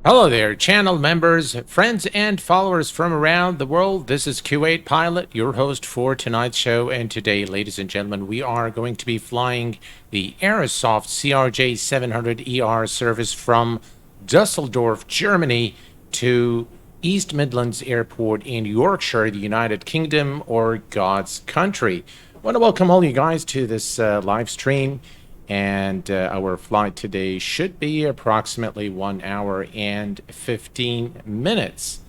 Hello there, channel members, friends, and followers from around the world. This is Q8 Pilot, your host for tonight's show. And today, ladies and gentlemen, we are going to be flying the Aerosoft CRJ 700ER service from Dusseldorf, Germany to East Midlands Airport in Yorkshire, the United Kingdom, or God's country. I want to welcome all you guys to this live stream. And our flight today should be approximately 1 hour and 15 minutes.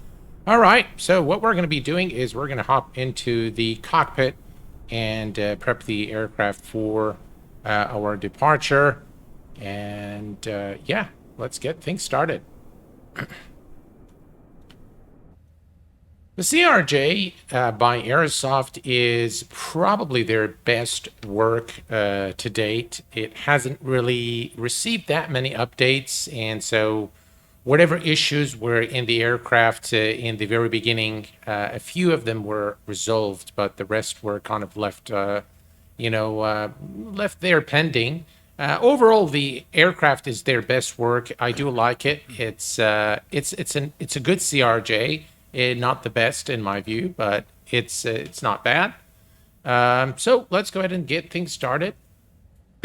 All right, so what we're going to be doing is we're going to hop into the cockpit and prep the aircraft for our departure. And yeah, let's get things started. The CRJ by Aerosoft is probably their best work to date. It hasn't really received that many updates, and so whatever issues were in the aircraft in the very beginning, a few of them were resolved, but the rest were kind of left, left there pending. Overall, the aircraft is their best work. I do like it. It's a good CRJ. Not the best in my view, but it's not bad. So let's go ahead and get things started.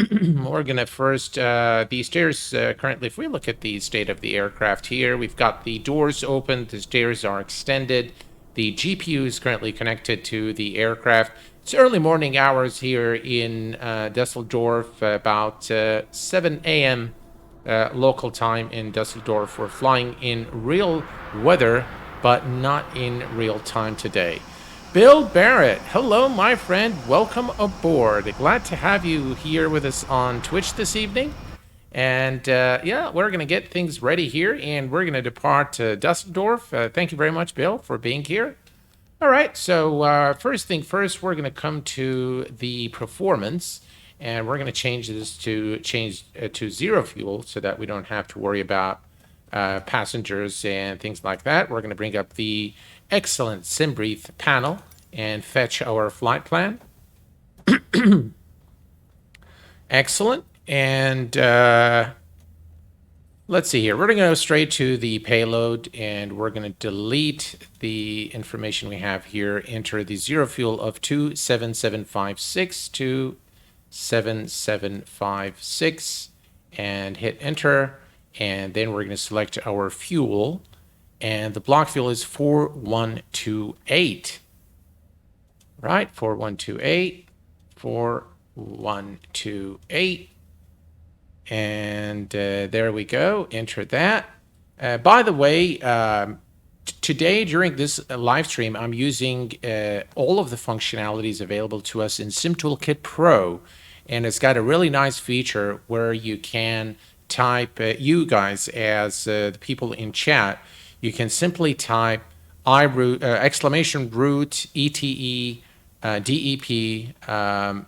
We're gonna first the stairs currently. If we look at the state of the aircraft here, we've got the doors open, the stairs are extended, the GPU is currently connected to the aircraft. It's early morning hours here in Dusseldorf, about 7 a.m. Local time in Dusseldorf. We're flying in real weather, but not in real time today. Bill Barrett, hello, my friend. Welcome aboard. Glad to have you here with us on Twitch this evening. And yeah, we're going to get things ready here, and we're going to depart to Dusseldorf. Thank you very much, Bill, for being here. All right, so first thing first, we're going to come to the performance, and we're going to change this to zero fuel so that we don't have to worry about passengers and things like that. We're going to bring up the excellent SimBreathe panel and fetch our flight plan. Excellent. And let's see here. We're going to go straight to the payload, and we're going to delete the information we have here. Enter the zero fuel of 27756 to 7756 and hit enter. And then we're going to select our fuel, and the block fuel is 4128. Right, 4128, 4128. And there we go, enter that. By the way, today during this live stream, I'm using all of the functionalities available to us in SimToolkit Pro, and it's got a really nice feature where you can type, you guys as the people in chat, you can simply type exclamation root ETE DEP.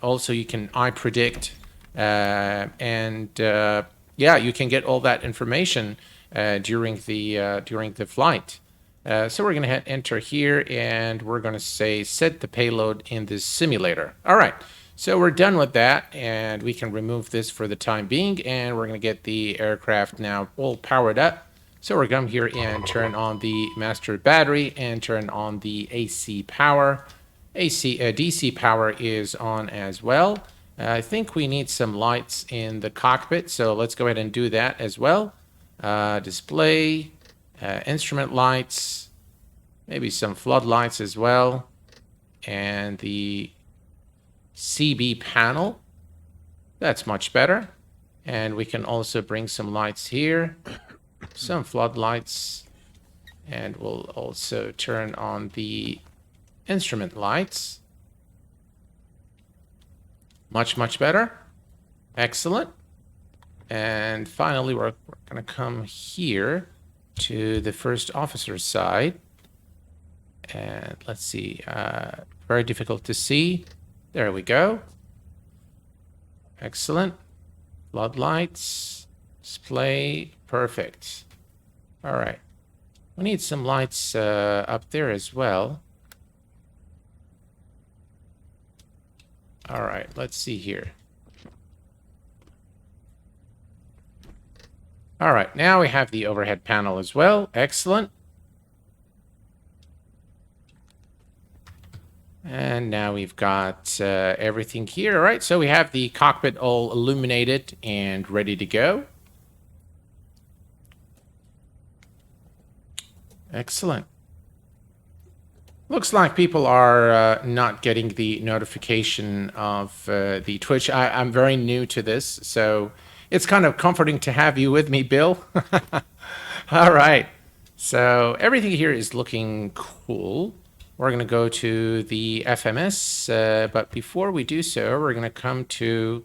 Also, you can iPredict, and yeah, you can get all that information during the flight. So we're going to hit enter here, and we're going to say set the payload in this simulator. All right. So we're done with that, and we can remove this for the time being, and we're going to get the aircraft now all powered up. So we're going to come here and turn on the master battery and turn on the AC power. DC power is on as well. I think we need some lights in the cockpit, so let's go ahead and do that as well. Display, instrument lights, maybe some floodlights as well, and the CB panel. That's much better. And we can also bring some lights here, some floodlights, and we'll also turn on the instrument lights. Much better. Excellent. And finally, we're going to come here to the first officer's side. And let's see, very difficult to see. There we go. Excellent. Floodlights, display, perfect. All right. We need some lights up there as well. All right, let's see here. All right, now we have the overhead panel as well. Excellent. And now we've got everything here. All right, so we have the cockpit all illuminated and ready to go. Excellent. Looks like people are not getting the notification of the Twitch. I'm very new to this, so it's kind of comforting to have you with me, Bill. All right. So everything here is looking cool. We're going to go to the FMS, but before we do so, we're going to come to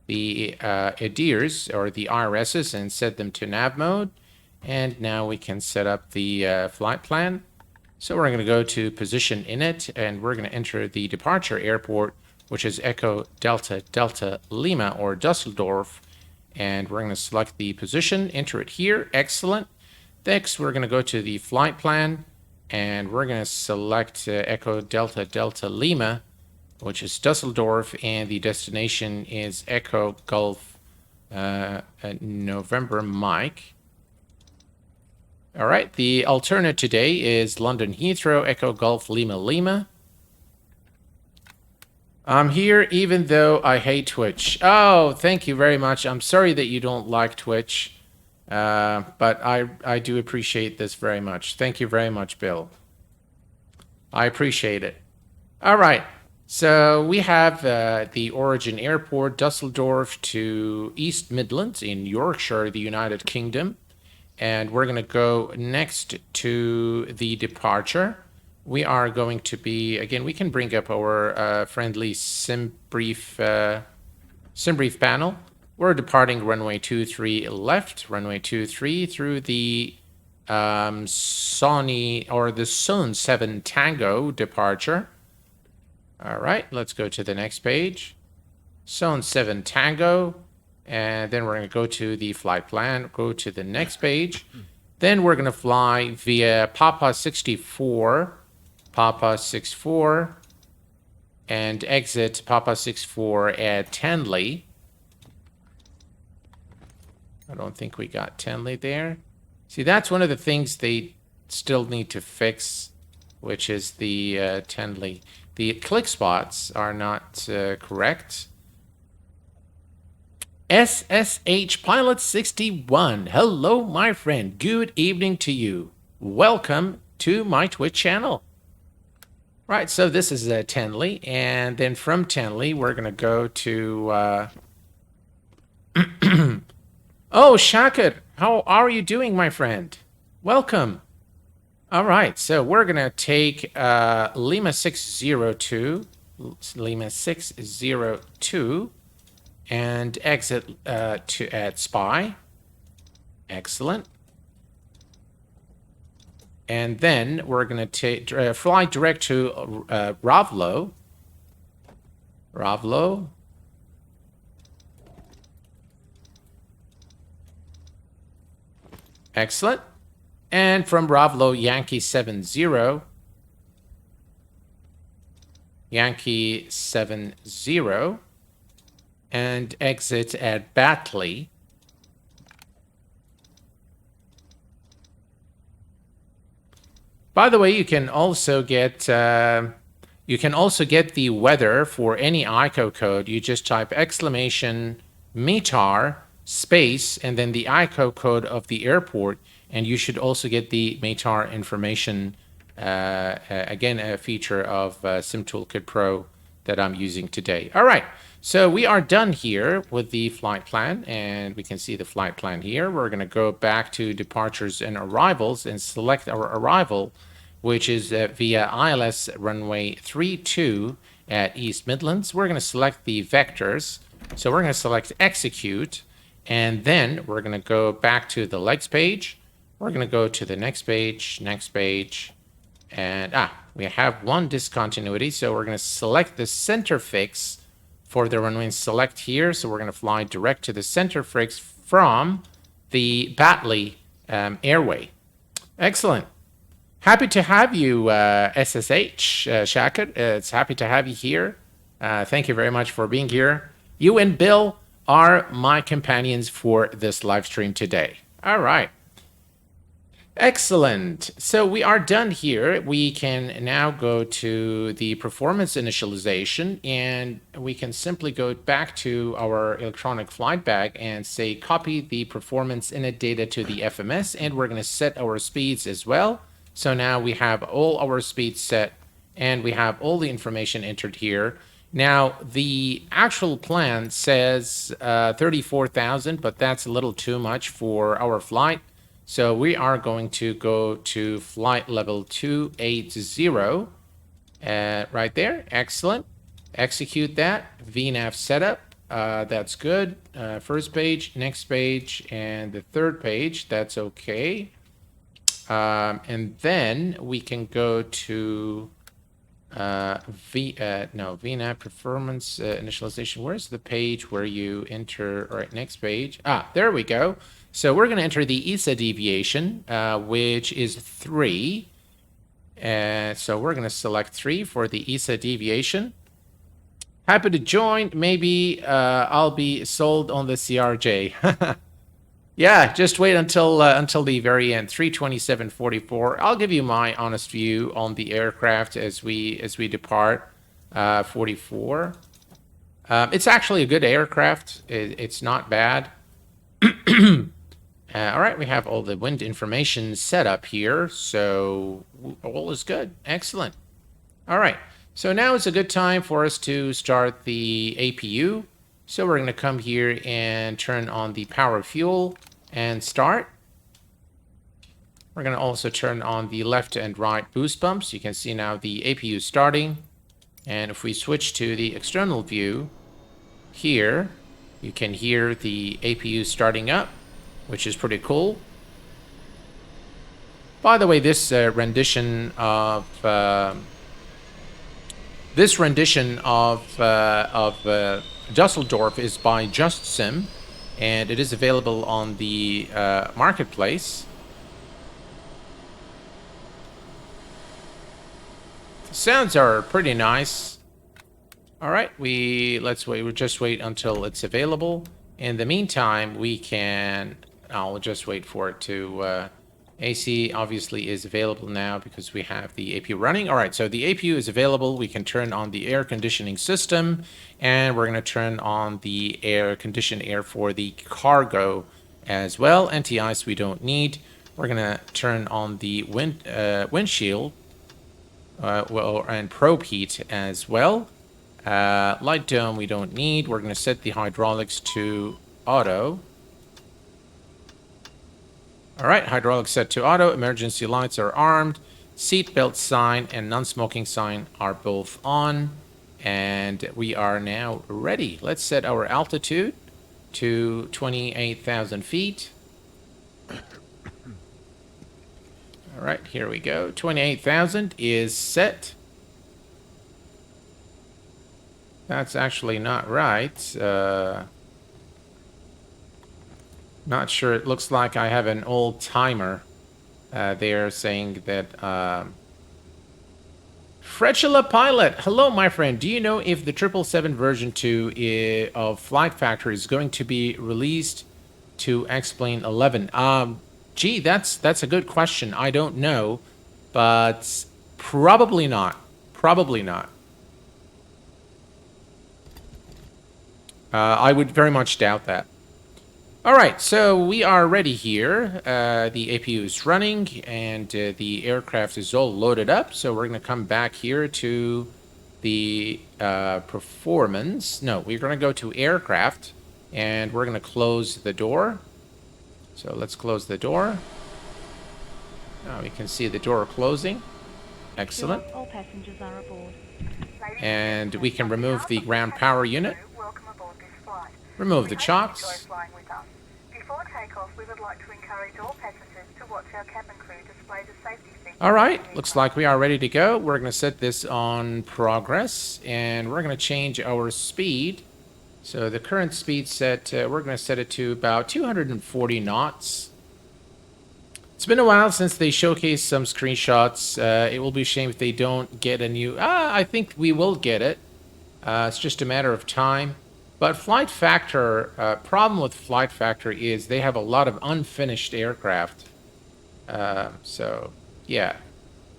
the EDDLs or the IRSs and set them to nav mode. And now we can set up the flight plan. So we're going to go to position init, and we're going to enter the departure airport, which is Echo Delta Delta Lima or Dusseldorf. And we're going to select the position, enter it here. Excellent. Next, we're going to go to the flight plan, and we're going to select Echo Delta Delta Lima, which is Dusseldorf, and the destination is Echo Golf November Mike. All right, the alternate today is London Heathrow, Echo Golf Lima Lima. I'm here even though I hate Twitch. Oh, thank you very much. I'm sorry that you don't like Twitch, but I do appreciate this very much. Thank you very much, Bill. I appreciate it. All right, so we have the origin airport, Dusseldorf to East Midlands in Yorkshire, the United Kingdom. And we're going to go next to the departure. We are going to be, again, we can bring up our friendly sim brief panel. We're departing runway 23 left, runway 23 through the Sun 7 Tango departure. All right, let's go to the next page. Sun 7 Tango. And then we're going to go to the flight plan, go to the next page. Then we're going to fly via Papa 64, and exit Papa 64 at Tenley. I don't think we got Tenley there. See, that's one of the things they still need to fix, which is the Tenley. The click spots are not correct. SSH Pilot 61. Hello, my friend. Good evening to you. Welcome to my Twitch channel. Right, so this is Tenley, and then from Tenley, we're going to go to... Oh, Shakir, how are you doing, my friend? Welcome. All right, so we're going to take Lima 602, and exit at Spy. Excellent. And then we're going to fly direct to Ravlo. Excellent. And from Ravlo, Yankee 70. Yankee 70. And exit at Batley. By the way, you can also get the weather for any ICO code. You just type exclamation METAR space and then the ICO code of the airport, and you should also get the METAR information. Again, a feature of Sim Toolkit Pro that I'm using today. All right. So we are done here with the flight plan, and we can see the flight plan here. We're going to go back to departures and arrivals and select our arrival, which is via ILS runway 32 at East Midlands. We're going to select the vectors. So we're going to select execute, and then we're going to go back to the legs page. We're going to go to the next page, and we have one discontinuity. So we're going to select the center fix for the runway and select here. So we're going to fly direct to the center fix from the Batley airway. Excellent. Happy to have you, SSH, Shakir. It's happy to have you here. Thank you very much for being here. You and Bill are my companions for this live stream today. All right. Excellent. So we are done here. We can now go to the performance initialization, and we can simply go back to our electronic flight bag and say copy the performance init data to the FMS, and we're going to set our speeds as well. So now we have all our speeds set, and we have all the information entered here. Now, the actual plan says 34,000, but that's a little too much for our flight. So we are going to go to flight level 280 right there. Excellent. Execute that. VNAV setup. That's good. First page, next page, and the third page. That's okay. And then we can go to VNAV performance initialization. Where's the page where you enter? All right, next page. There we go. So we're going to enter the ESA deviation, which is 3. So we're going to select 3 for the ESA deviation. Happy to join. Maybe I'll be sold on the CRJ. Yeah, just wait until the very end. 327.44. I'll give you my honest view on the aircraft as we depart. 44. It's actually a good aircraft. It's not bad. All right, we have all the wind information set up here, so all is good. Excellent. All right, so now is a good time for us to start the APU. So we're going to come here and turn on the power fuel and start. We're going to also turn on the left and right boost pumps. You can see now the APU starting. And if we switch to the external view here, you can hear the APU starting up, which is pretty cool. By the way, this rendition of Dusseldorf is by JustSim, and it is available on the marketplace. The sounds are pretty nice. All right, let's wait. We'll just wait until it's available. In the meantime, I'll just wait for it to. AC obviously is available now because we have the APU running. All right, so the APU is available. We can turn on the air conditioning system, and we're going to turn on the conditioned air for the cargo as well. Anti-ice we don't need. We're going to turn on the windshield and probe heat as well. Light dome we don't need. We're going to set the hydraulics to auto. All right, hydraulics set to auto. Emergency lights are armed. Seatbelt sign and non-smoking sign are both on. And we are now ready. Let's set our altitude to 28,000 feet. All right, here we go. 28,000 is set. That's actually not right. Not sure. It looks like I have an old timer there saying that. Fretula Pilot, hello, my friend. Do you know if the 777 version 2 of Flight Factory is going to be released to X-Plane 11? Gee, that's a good question. I don't know, but probably not. Probably not. I would very much doubt that. All right, so we are ready here. The APU is running, and the aircraft is all loaded up. So we're going to come back here to the performance. No, we're going to go to aircraft, and we're going to close the door. So let's close the door. Now we can see the door closing. Excellent. All passengers are aboard. And we can remove the ground power unit. Remove the chocks. Before takeoff, we would like to encourage all passengers to watch our cabin crew display the safety features. All right, looks like we are ready to go. We're going to set this on progress, and we're going to change our speed. So the current speed set, we're going to set it to about 240 knots. It's been a while since they showcased some screenshots. It will be a shame if they don't get a new... I think we will get it. It's just a matter of time. But flight factor, problem with flight factor is they have a lot of unfinished aircraft. So, yeah.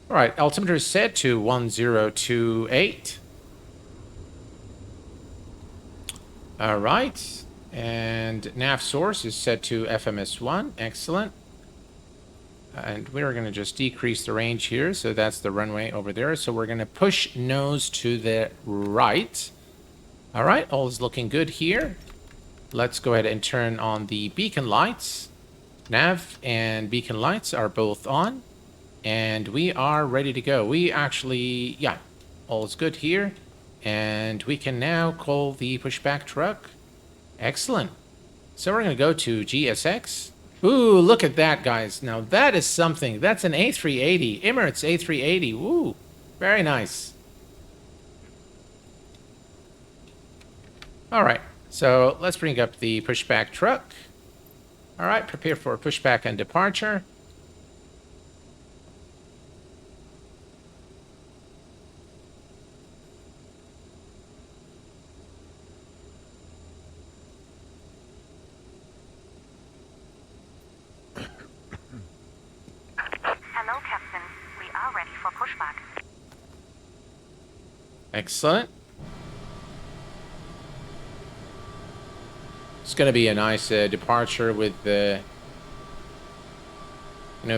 All right, altimeter is set to 1028. All right, and nav source is set to FMS1. Excellent. And we're going to just decrease the range here. So that's the runway over there. So we're going to push nose to the right. All right, all is looking good here. Let's go ahead and turn on the beacon lights. Nav and beacon lights are both on. And we are ready to go. We actually, yeah, all is good here. And we can now call the pushback truck. Excellent. So we're going to go to GSX. Ooh, look at that, guys. Now that is something. That's an A380, Emirates A380. Ooh, very nice. All right, so let's bring up the pushback truck. All right, prepare for pushback and departure. Hello, Captain. We are ready for pushback. Excellent. It's going to be a nice departure with the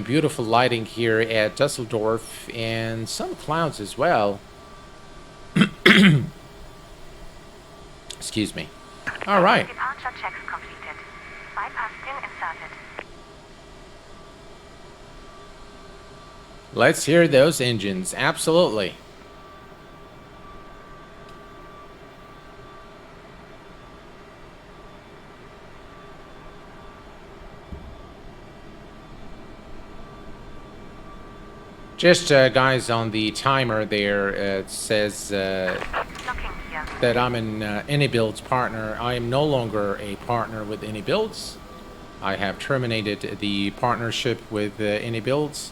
beautiful lighting here at Dusseldorf and some clouds as well. Excuse me. All right. Departure checks completed. Bypass pin inserted. Let's hear those engines. Absolutely. Just, guys, on the timer there, it says that I'm an AnyBuilds partner. I am no longer a partner with AnyBuilds. I have terminated the partnership with AnyBuilds.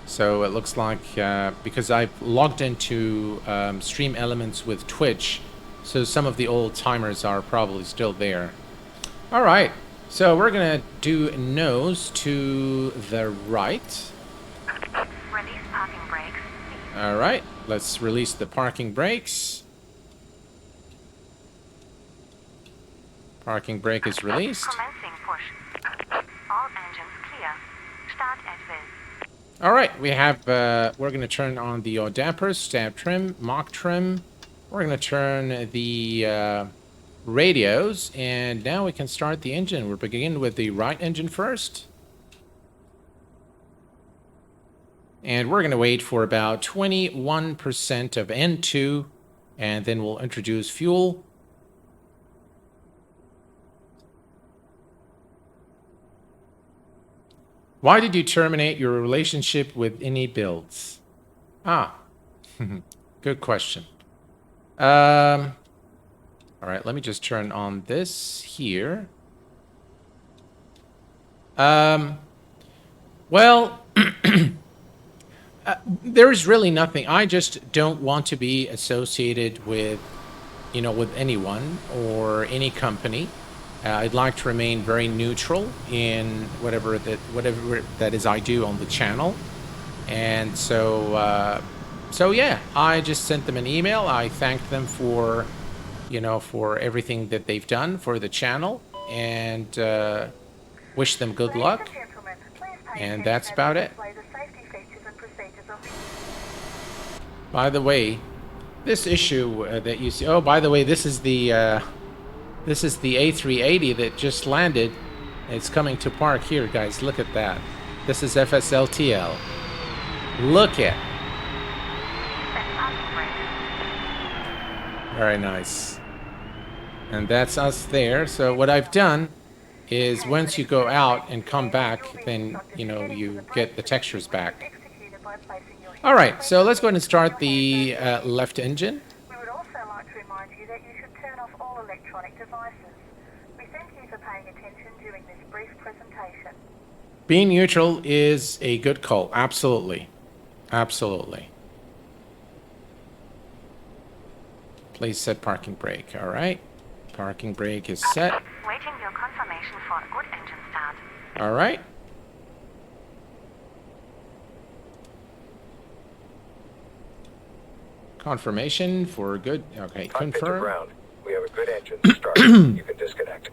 So it looks like, because I've logged into Stream Elements with Twitch, so some of the old timers are probably still there. All right, so we're going to do nose to the right. Release parking brakes. All right, let's release the parking brakes. Parking brake is released. Commencing push. All engines clear. Start at will. All right, we have, we're going to turn on the yaw dampers, stab trim, mock trim. We're going to turn the radios, and now we can start the engine. We're beginning with the right engine first. And we're going to wait for about 21% of N2, and then we'll introduce fuel. Why did you terminate your relationship with AnyBuilds? Ah, good question. All right, let me just turn on this here. Well, there is really nothing. I just don't want to be associated with, with anyone or any company. I'd like to remain very neutral in whatever that is I do on the channel. And so, yeah, I just sent them an email. I thanked them for, for everything that they've done for the channel, and wish them good luck. And that's about it. By the way, this issue that you see. Oh, by the way, this is the A380 that just landed. It's coming to park here, guys. Look at that. This is FSLTL. Look at. Very nice. And that's us there. So what I've done is once you go out and come back, then, you get the textures back. All right, so let's go ahead and start the left engine. We would also like to remind you that you should turn off all electronic devices. We thank you for paying attention during this brief presentation. Being neutral is a good call. Absolutely. Absolutely. Please set parking brake. All right. Parking brake is set. Waiting your confirmation for a good engine start. All right. Confirmation for good. Okay, Cockpit to confirm. ground. We have a good engine start. You can disconnect.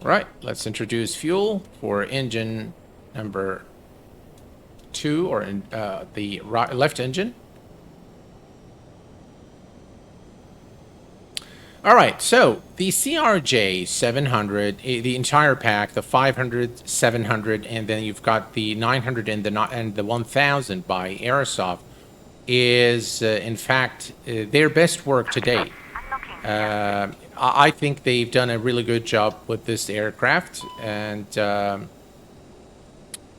Right, let's introduce fuel for engine number 2, or the left engine. All right, so the CRJ 700, the entire pack, the 500, 700, and then you've got the 900 and the 1000 by Aerosoft, is in fact their best work to date. I think they've done a really good job with this aircraft, and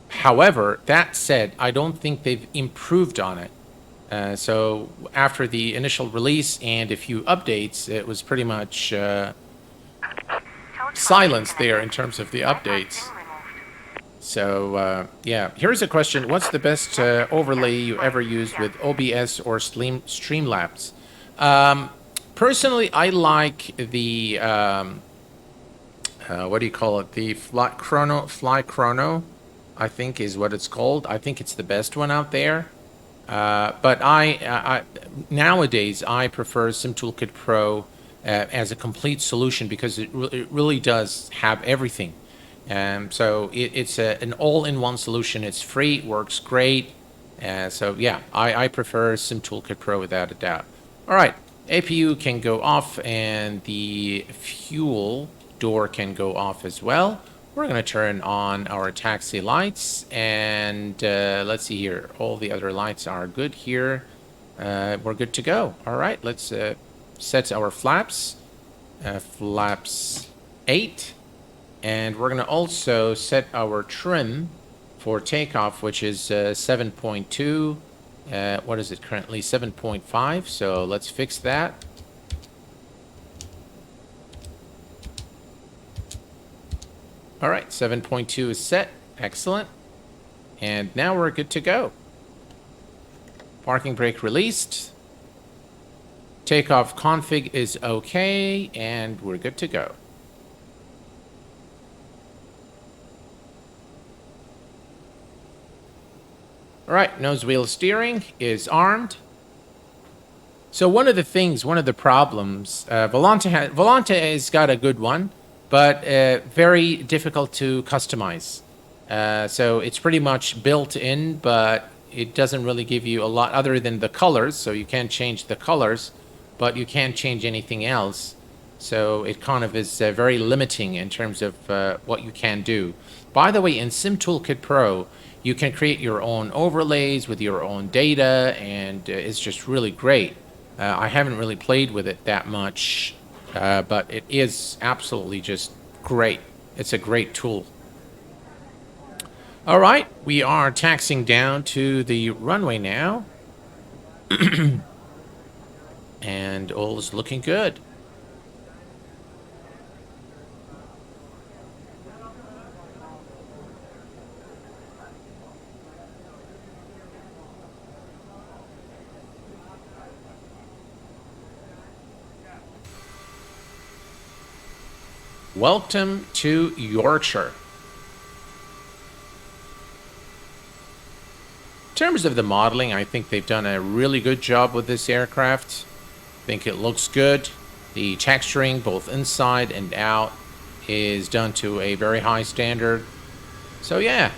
however, that said, I don't think they've improved on it. So after the initial release and a few updates, it was pretty much silence there in terms of the updates. So yeah, here's a question: what's the best overlay you ever used with OBS or Streamlabs? Personally, I like the what do you call it? The Fly Chrono, I think is what it's called. I think it's the best one out there. But I nowadays I prefer SimToolkit Pro as a complete solution, because it really does have everything. So it's an all-in-one solution. It's free, works great. So yeah, I prefer SimToolkit Pro without a doubt. All right, APU can go off, and the fuel door can go off as well. We're going to turn on our taxi lights, and let's see here. All the other lights are good here. We're good to go. All right, let's set our flaps. Flaps 8. And we're going to also set our trim for takeoff, which is 7.2. What is it currently? 7.5. So let's fix that. All right, 7.2 is set. Excellent. And now we're good to go. Parking brake released. Takeoff config is okay, and we're good to go. All right, nose wheel steering is armed. So one of the problems, Volante has got a good one, but very difficult to customize. So it's pretty much built in, but it doesn't really give you a lot other than the colors. So you can't change the colors, but you can't change anything else. So it kind of is very limiting in terms of what you can do. By the way, in SimToolkit Pro, you can create your own overlays with your own data, and it's just really great. I haven't really played with it that much, but it is absolutely just great. It's a great tool. All right, we are taxiing down to the runway now. And all is looking good. Welcome to Yorkshire. In terms of the modeling, I think they've done a really good job with this aircraft. I think it looks good. The texturing, both inside and out, is done to a very high standard. So yeah.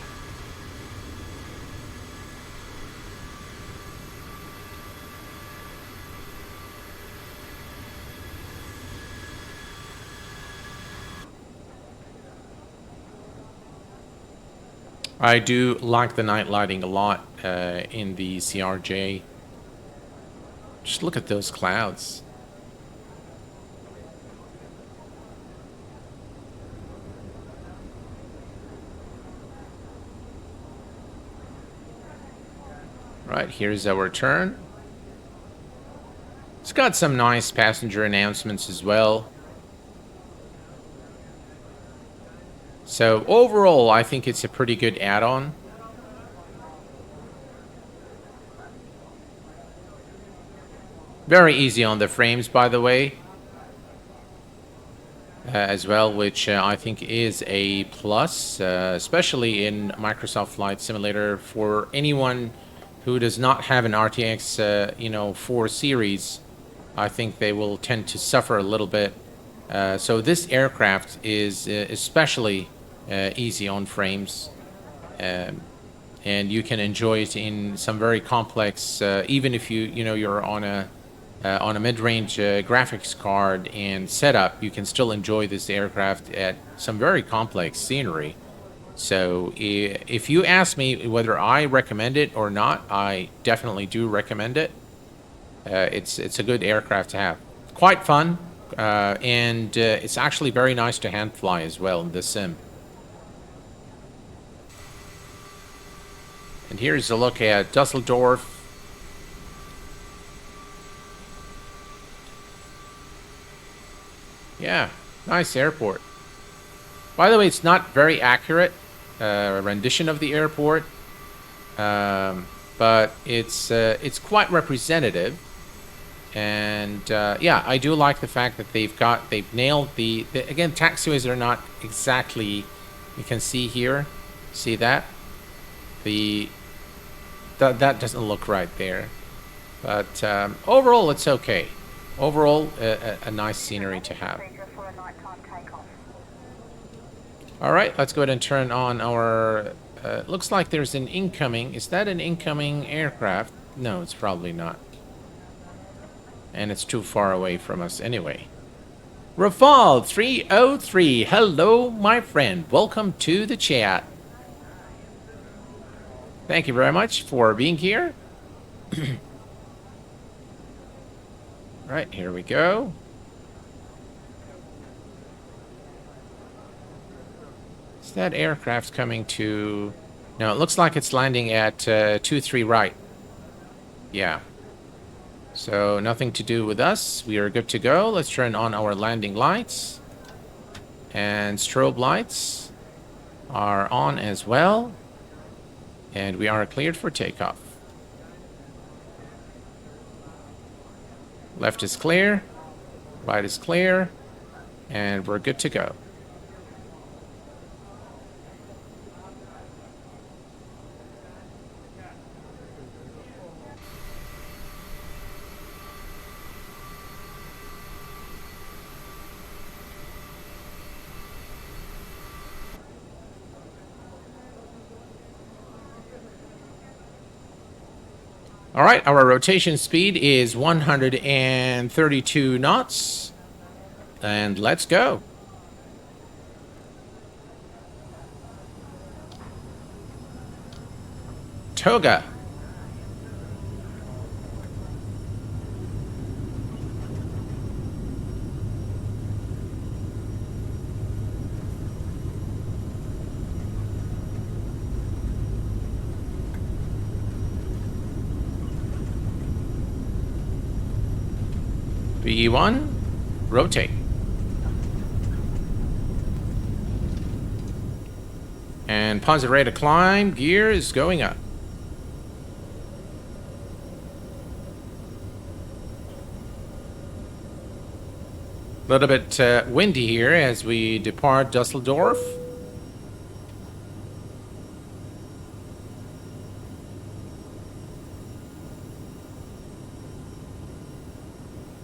I do like the night lighting a lot in the CRJ. Just look at those clouds. Right, here's our turn. It's got some nice passenger announcements as well. So overall, I think it's a pretty good add-on. Very easy on the frames, by the way, as well, which I think is a plus, especially in Microsoft Flight Simulator. For anyone who does not have an RTX, 4 series, I think they will tend to suffer a little bit. So this aircraft is especially easy on frames, and you can enjoy it in some very complex. Even if you're on a mid-range graphics card and setup, you can still enjoy this aircraft at some very complex scenery. So if you ask me whether I recommend it or not, I definitely do recommend it. It's a good aircraft to have. Quite fun, and it's actually very nice to hand fly as well in this sim. And here's a look at Dusseldorf. Yeah, nice airport. By the way, it's not very accurate rendition of the airport, but it's quite representative. And yeah, I do like the fact that they've nailed the again, taxiways are not exactly, you can see here, see that that doesn't look right there, but overall it's okay. Overall, a nice scenery to have. Procedure for a nighttime takeoff. All right, let's go ahead and turn on our. Looks like there's an incoming. Is that an incoming aircraft? No, it's probably not. And it's too far away from us anyway. Rafal 303, hello, my friend. Welcome to the chat. Thank you very much for being here. Right, here we go. Is that aircraft coming to... No, it looks like it's landing at 23 right. Yeah. So nothing to do with us. We are good to go. Let's turn on our landing lights. And strobe lights are on as well. And we are cleared for takeoff. Left is clear. Right is clear. And we're good to go. All right, our rotation speed is 132 knots. And let's go. Toga. VE1, rotate. And positive rate of climb, gear is going up. A little bit windy here as we depart Dusseldorf.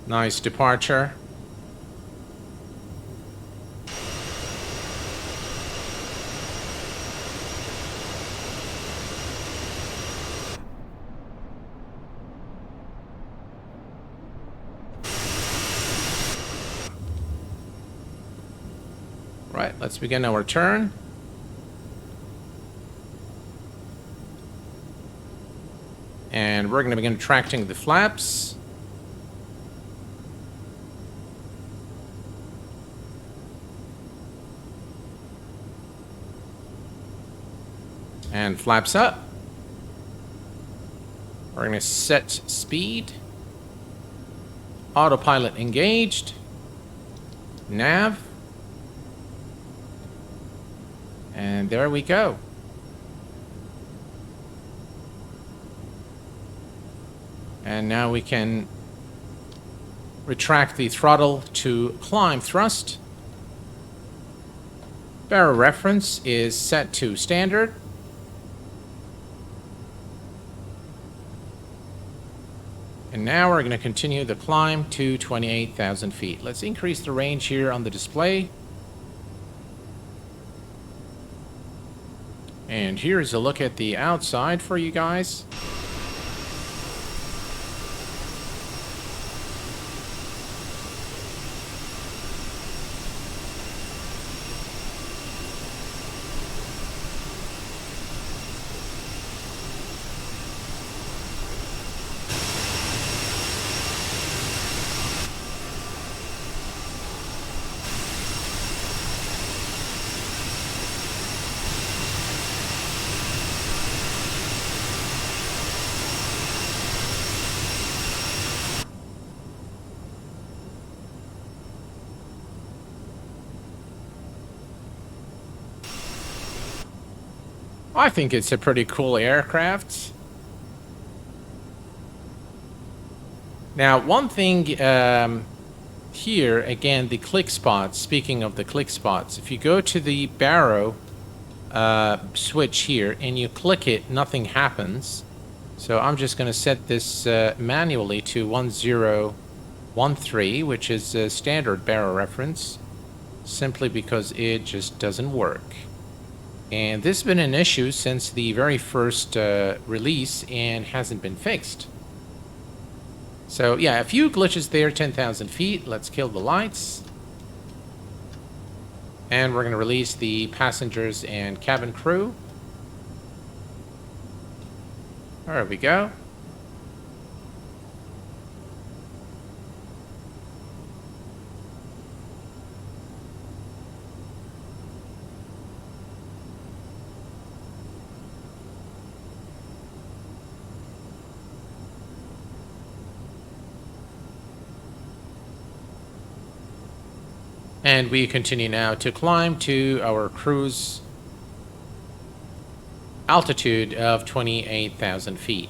Nice departure. Right, let's begin our turn. And we're going to begin retracting the flaps. And flaps up. We're going to set speed. Autopilot engaged. Nav. And there we go. And now we can Retract the throttle to climb thrust. Barrel reference is set to standard. And now we're going to continue the climb to 28,000 feet. Let's increase the range here on the display. And here's a look at the outside for you guys. I think it's a pretty cool aircraft. Now, one thing here, again, the click spots. Speaking of the click spots, if you go to the baro switch here and you click it, nothing happens. So I'm just going to set this manually to 1013, which is a standard baro reference, simply because it just doesn't work. And this has been an issue since the very first release and hasn't been fixed. So yeah, a few glitches there, 10,000 feet. Let's kill the lights. And we're going to release the passengers and cabin crew. There we go. And we continue now to climb to our cruise altitude of 28,000 feet.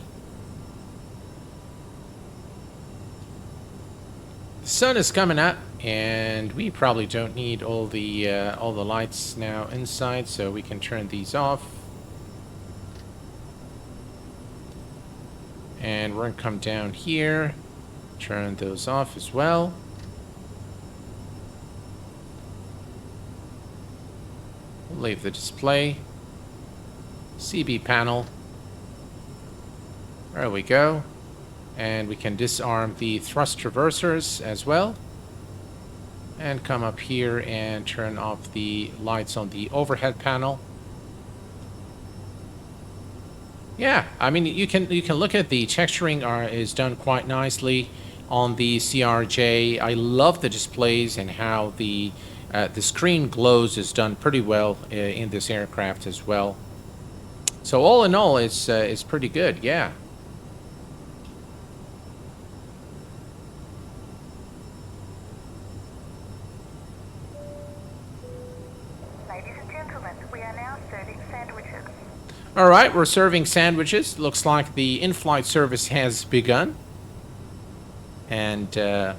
The sun is coming up, and we probably don't need all the lights now inside, so we can turn these off. And we're gonna come down here, turn those off as well. Leave the display. CB panel. There we go. And we can disarm the thrust traversers as well. And come up here and turn off the lights on the overhead panel. Yeah, I mean, you can look at the texturing is done quite nicely on the CRJ. I love the displays and how the screen glows is done pretty well in this aircraft as well. So all in all, it's pretty good, yeah. Ladies and gentlemen, we are now serving sandwiches. All right, we're serving sandwiches. Looks like the in-flight service has begun. And yeah,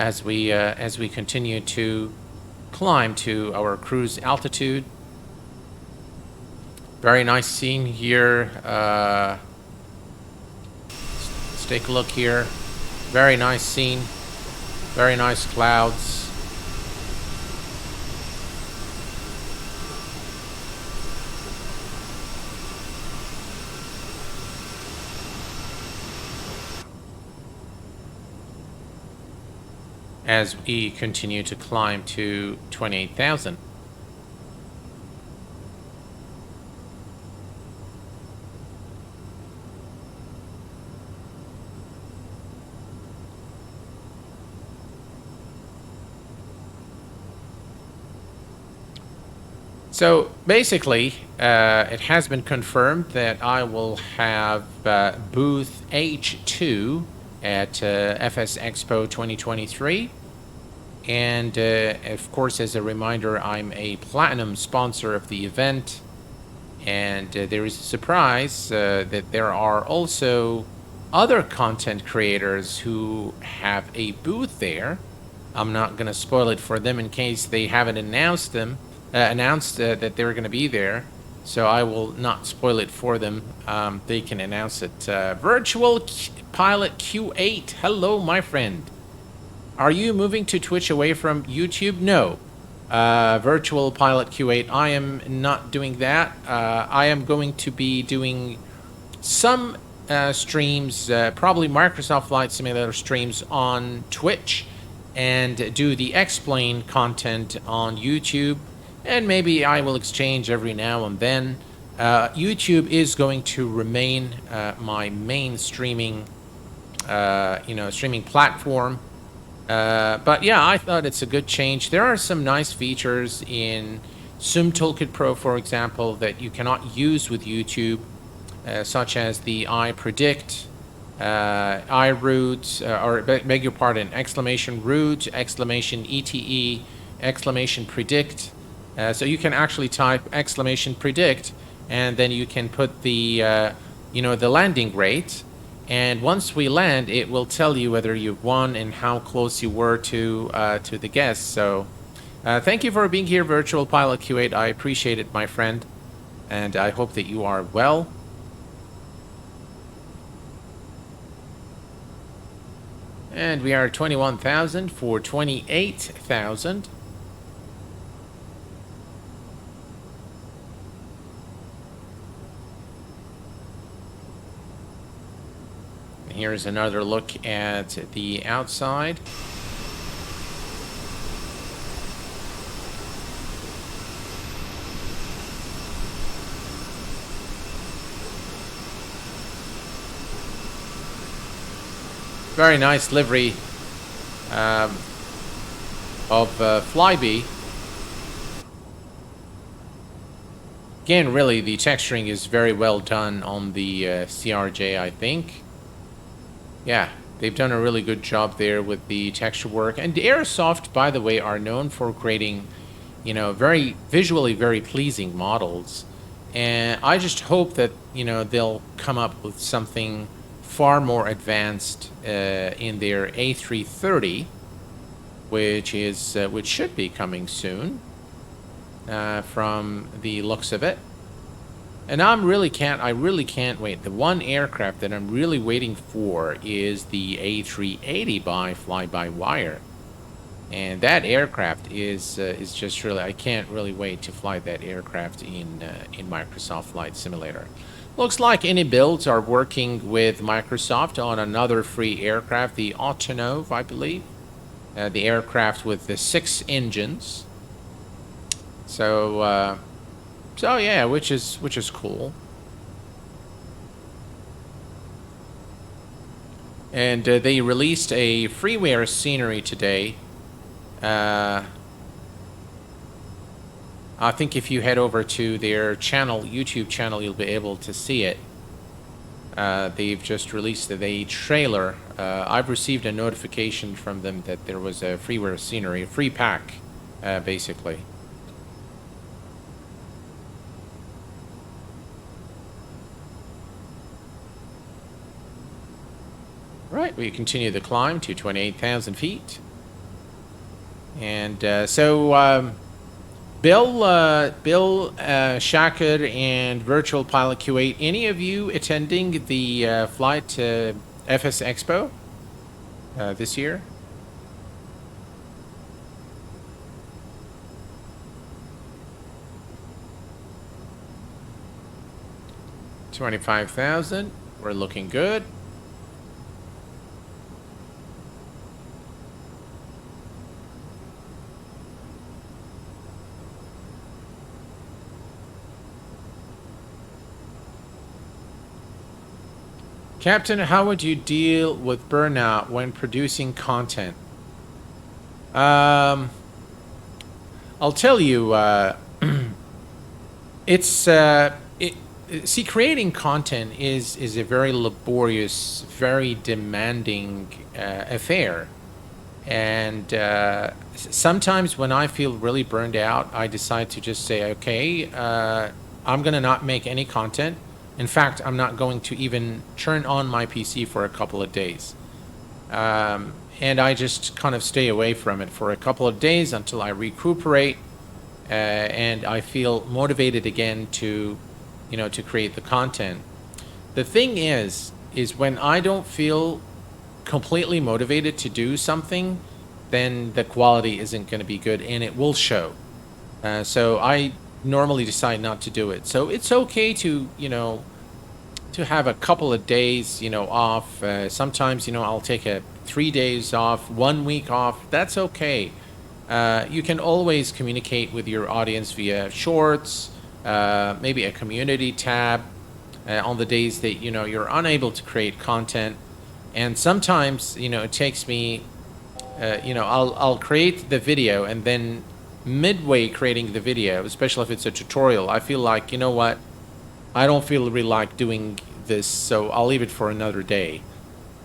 as we continue to climb to our cruise altitude. Very nice scene here. Let's take a look here. Very nice scene. Very nice clouds. As we continue to climb to 28,000. So basically, it has been confirmed that I will have booth H2 at FS Expo 2023. And of course, as a reminder, I'm a platinum sponsor of the event. And there is a surprise that there are also other content creators who have a booth there. I'm not going to spoil it for them in case they haven't announced that they're going to be there. So I will not spoil it for them. They can announce it. Virtual Pilot Q8. Hello, my friend. Are you moving to Twitch away from YouTube? No. Virtual Pilot Q8. I am not doing that. I am going to be doing some streams, probably Microsoft Flight Simulator streams on Twitch, and do the explain content on YouTube, and maybe I will exchange every now and then. YouTube is going to remain my main streaming platform. But yeah, I thought it's a good change. There are some nice features in Zoom Toolkit Pro, for example, that you cannot use with YouTube, such as the iPredict, iRoute, or beg your pardon, exclamation route, exclamation ETE, exclamation predict. So you can actually type exclamation predict, and then you can put the the landing rate. And once we land, it will tell you whether you've won and how close you were to the guess. So thank you for being here, Virtual Pilot Q8. I appreciate it, my friend. And I hope that you are well. And we are at 21,000 for 28,000. Here's another look at the outside. Very nice livery of Flybe. Again, really, the texturing is very well done on the CRJ, I think. Yeah, they've done a really good job there with the texture work. And Aerosoft, by the way, are known for creating, very visually very pleasing models. And I just hope that, they'll come up with something far more advanced in their A330, which should be coming soon, from the looks of it. And I really can't wait. The one aircraft that I'm really waiting for is the A380 by Fly-by-Wire. And that aircraft is just really, I can't really wait to fly that aircraft in Microsoft Flight Simulator. Looks like any builds are working with Microsoft on another free aircraft, the Autonov, I believe. The aircraft with the 6 engines. So yeah, which is cool. And they released a freeware scenery today. I think if you head over to their channel, YouTube channel, you'll be able to see it. They've just released a trailer. I've received a notification from them that there was a freeware scenery, a free pack, basically. Right, we continue the climb to 28,000 feet. And Bill Shackard and Virtual Pilot Q8, any of you attending the Flight FS Expo this year? $25,000. We're looking good. Captain, how would you deal with burnout when producing content? I'll tell you, creating content is a very laborious, very demanding affair. And sometimes when I feel really burned out, I decide to just say, okay, I'm going to not make any content In fact, I'm not going to even turn on my PC for a couple of days. And I just kind of stay away from it for a couple of days until I recuperate and I feel motivated again to, to create the content. The thing is when I don't feel completely motivated to do something, then the quality isn't going to be good and it will show. So I normally decide not to do it. So it's okay to, to have a couple of days, off. Sometimes, I'll take 3 days off, 1 week off. That's okay. You can always communicate with your audience via shorts, maybe a community tab on the days that, you're unable to create content. And sometimes, it takes me, I'll create the video and then midway creating the video, especially if it's a tutorial, I feel like, you know what, I don't feel really like doing this, so I'll leave it for another day.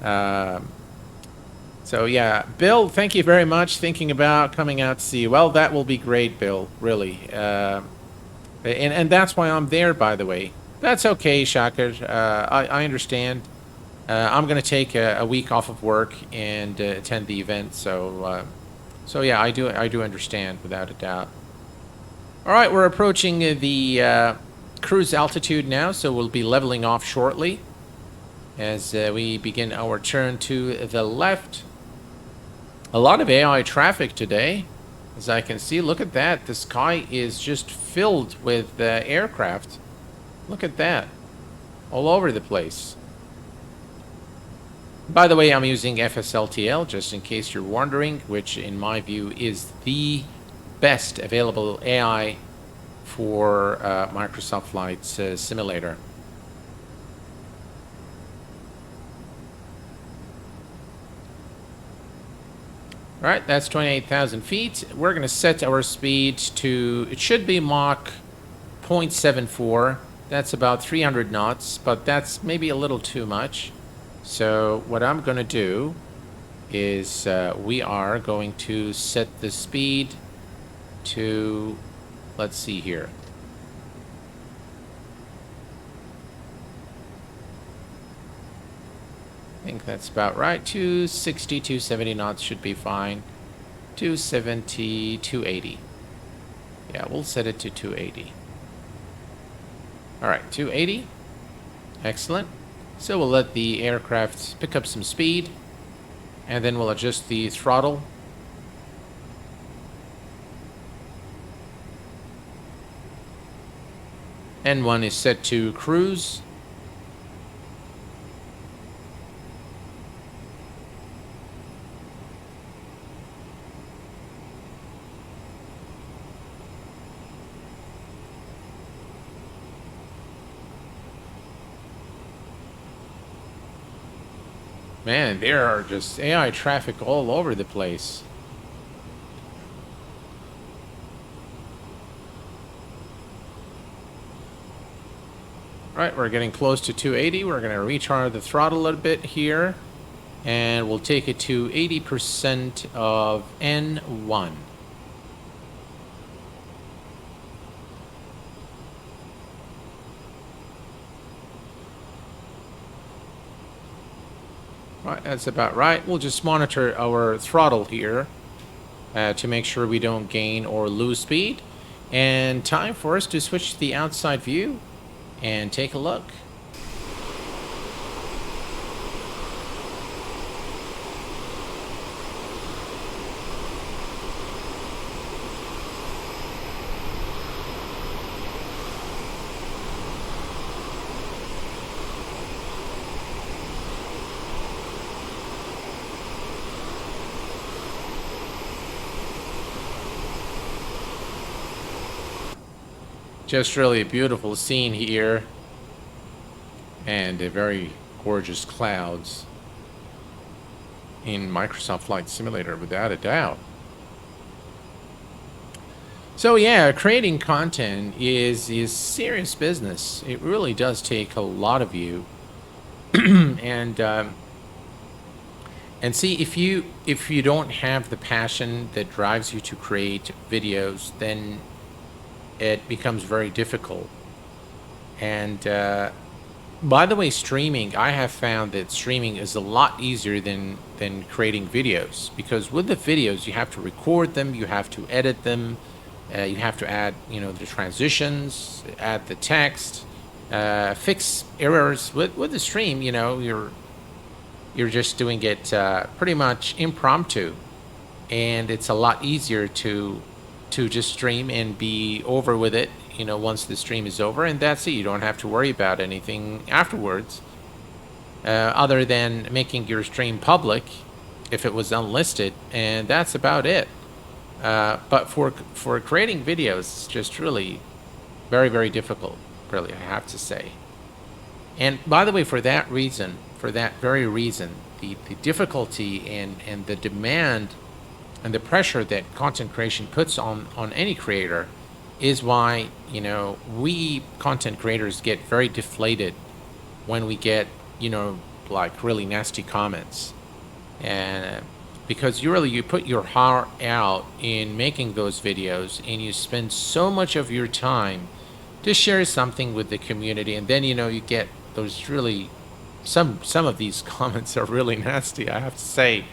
So yeah, Bill, thank you very much. Thinking about coming out to see you. Well, that will be great, Bill, really. And that's why I'm there, by the way. That's okay, Shakir. I understand. I'm going to take a week off of work and attend the event, so yeah, I do understand, without a doubt. All right, we're approaching the cruise altitude now, so we'll be leveling off shortly as we begin our turn to the left. A lot of AI traffic today, as I can see. Look at that. The sky is just filled with aircraft. Look at that. All over the place. By the way, I'm using FSLTL, just in case you're wondering, which in my view is the best available AI for Microsoft Flight Simulator. All right, that's 28,000 feet. We're going to set our speed to, it should be Mach 0.74. That's about 300 knots, but that's maybe a little too much. So what I'm going to do is we are going to set the speed to, let's see here. I think that's about right. 260, 270 knots should be fine. 270, 280. Yeah, we'll set it to 280. All right, 280. Excellent. So we'll let the aircraft pick up some speed, and then we'll adjust the throttle. N1 is set to cruise. Man, there are just AI traffic all over the place. Alright, we're getting close to 280. We're going to retard the throttle a little bit here. And we'll take it to 80% of N1. Right, that's about right. We'll just monitor our throttle here to make sure we don't gain or lose speed. And time for us to switch to the outside view and take a look. Just really a beautiful scene here, and a very gorgeous clouds in Microsoft Flight Simulator, without a doubt. So yeah, creating content is serious business. It really does take a lot of you. And see, if you don't have the passion that drives you to create videos, then it becomes very difficult. And By the way, streaming, I have found that streaming is a lot easier than creating videos, because with the videos you have to record them, you have to edit them, you have to add, the transitions, add the text, fix errors. With the stream, you're just doing it pretty much impromptu, and it's a lot easier to just stream and be over with it, once the stream is over, and that's it. You don't have to worry about anything afterwards, other than making your stream public if it was unlisted, and that's about it. But for creating videos, it's just really very, very difficult, really, I have to say. And by the way, for that very reason, the difficulty and the demand and the pressure that content creation puts on any creator is why, we content creators get very deflated when we get, like really nasty comments. And because you put your heart out in making those videos, and you spend so much of your time to share something with the community, and then, you get those really, some of these comments are really nasty, I have to say.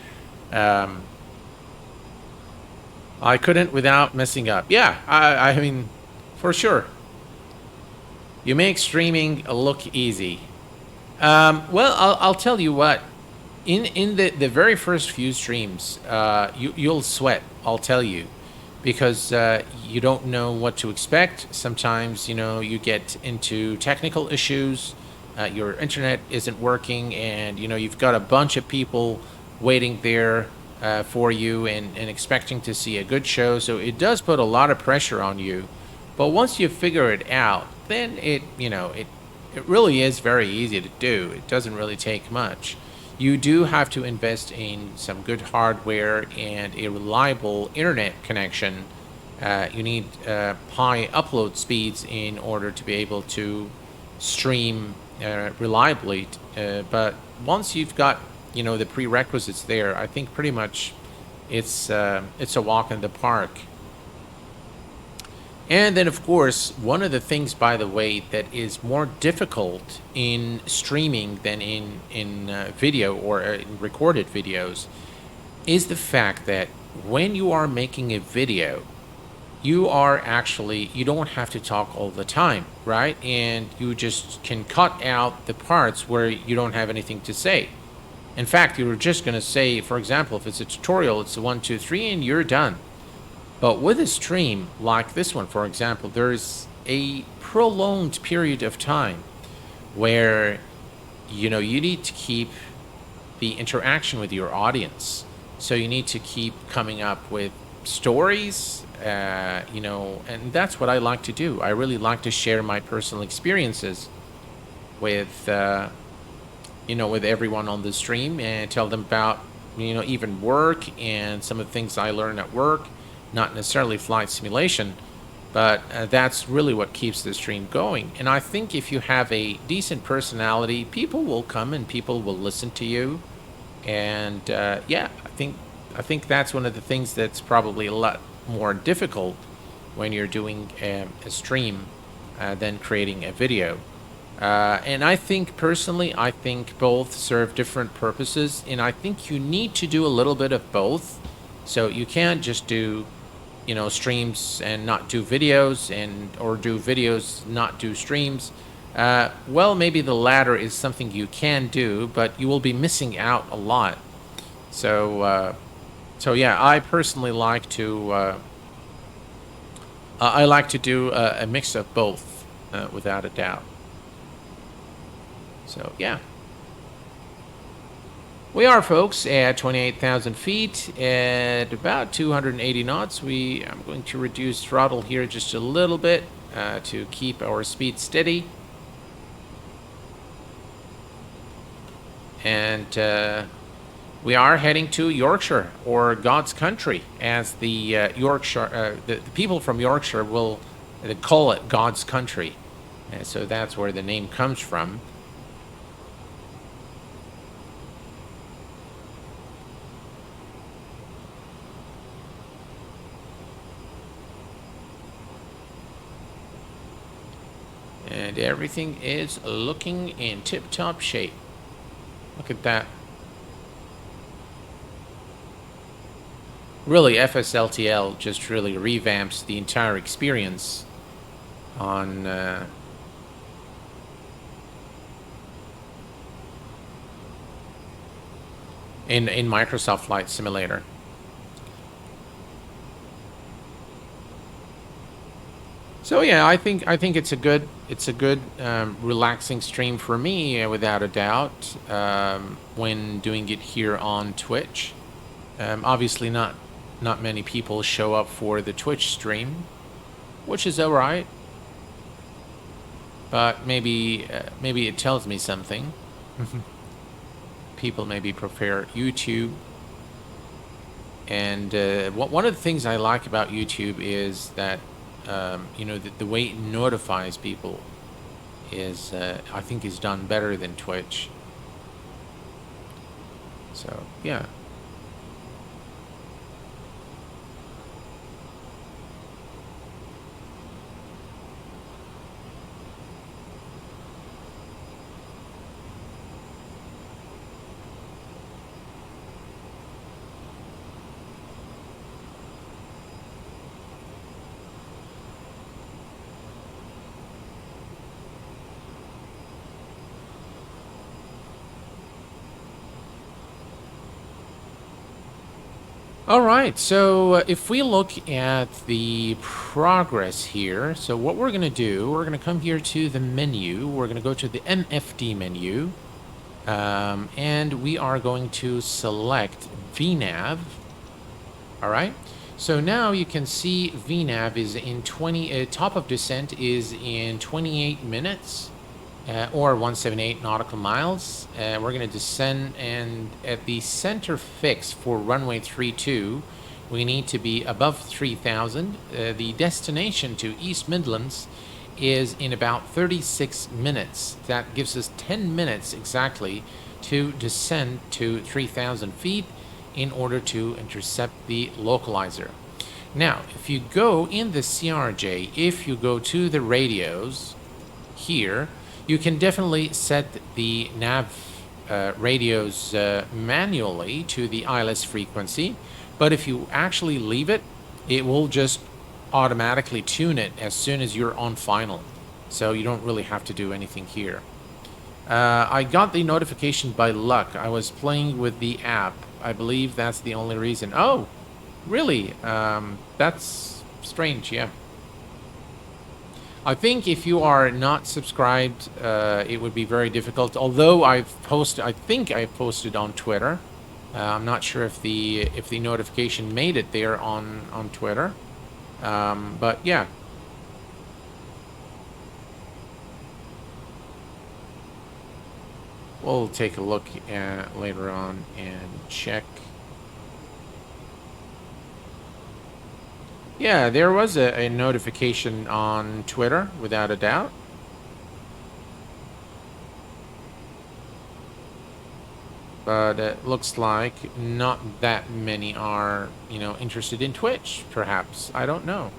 I couldn't without messing up. Yeah, I mean, for sure. You make streaming look easy. Well, I'll tell you what. In the very first few streams, you'll sweat, I'll tell you, because you don't know what to expect. Sometimes, you get into technical issues. Your internet isn't working, and, you've got a bunch of people waiting there for you and expecting to see a good show. So it does put a lot of pressure on you. But once you figure it out, then it really is very easy to do. It doesn't really take much. You do have to invest in some good hardware and a reliable internet connection. You need high upload speeds in order to be able to stream reliably. But once you've got the prerequisites there, I think pretty much it's a walk in the park. And then, of course, one of the things, by the way, that is more difficult in streaming than in video or in recorded videos is the fact that when you are making a video, you don't have to talk all the time, right? And you just can cut out the parts where you don't have anything to say. In fact, you're just going to say, for example, if it's a tutorial, it's a 1, 2, 3, and you're done. But with a stream like this one, for example, there's a prolonged period of time where, you need to keep the interaction with your audience. So you need to keep coming up with stories, and that's what I like to do. I really like to share my personal experiences with, with everyone on the stream, and tell them about, even work and some of the things I learned at work. Not necessarily flight simulation, but that's really what keeps the stream going. And I think if you have a decent personality, people will come and people will listen to you. And yeah, I think that's one of the things that's probably a lot more difficult when you're doing a stream than creating a video. And I think personally, both serve different purposes, and I think you need to do a little bit of both. So you can't just do streams and not do videos, or do videos, not do streams. Well, maybe the latter is something you can do, but you will be missing out a lot. So yeah, I personally like to do a mix of both, without a doubt. So yeah. We are, folks, at 28,000 feet at about 280 knots. I'm going to reduce throttle here just a little bit to keep our speed steady. And we are heading to Yorkshire, or God's country, as the the people from Yorkshire they call it God's country. And so that's where the name comes from. And everything is looking in tip-top shape. Look at that. Really, FSLTL just really revamps the entire experience on in Microsoft Flight Simulator. So yeah, I think it's a good relaxing stream for me, without a doubt. When doing it here on Twitch, obviously not many people show up for the Twitch stream, which is alright. But maybe it tells me something. People maybe prefer YouTube. And one of the things I like about YouTube is that you know, the way it notifies people is I think is done better than Twitch. So yeah. All right, so if we look at the progress here, so what we're going to do, we're going to come here to the menu. We're going to go to the MFD menu, and we are going to select VNAV. All right, so now you can see VNAV is in top of descent is in 28 minutes. Or 178 nautical miles. We're going to descend, and at the center fix for runway 32, we need to be above 3,000. The destination to East Midlands is in about 36 minutes. That gives us 10 minutes exactly to descend to 3,000 feet in order to intercept the localizer. Now, if you go in the CRJ, if you go to the radios here, you can definitely set the nav radios manually to the ILS frequency, but if you actually leave it, it will just automatically tune it as soon as you're on final. So you don't really have to do anything here. I got the notification by luck. I was playing with the app. I believe that's the only reason. Oh, really? That's strange, yeah. I think if you are not subscribed, it would be very difficult. Although I think I've posted on Twitter. I'm not sure if the notification made it there on Twitter. But yeah. We'll take a look later on and check. Yeah, there was a notification on Twitter, without a doubt. But it looks like not that many are, you know, interested in Twitch, perhaps. I don't know.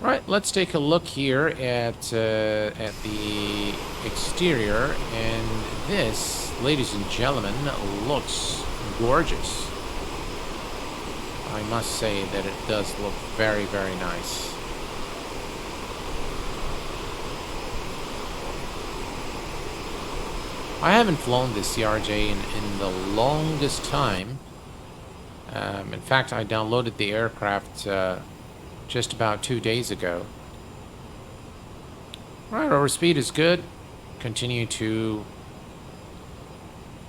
Right, let's take a look here at the exterior, and this, ladies and gentlemen, looks gorgeous. I must say that it does look very, very nice. I haven't flown this CRJ in the longest time. In fact, I downloaded the aircraft just about 2 days ago. Right, our speed is good. Continue to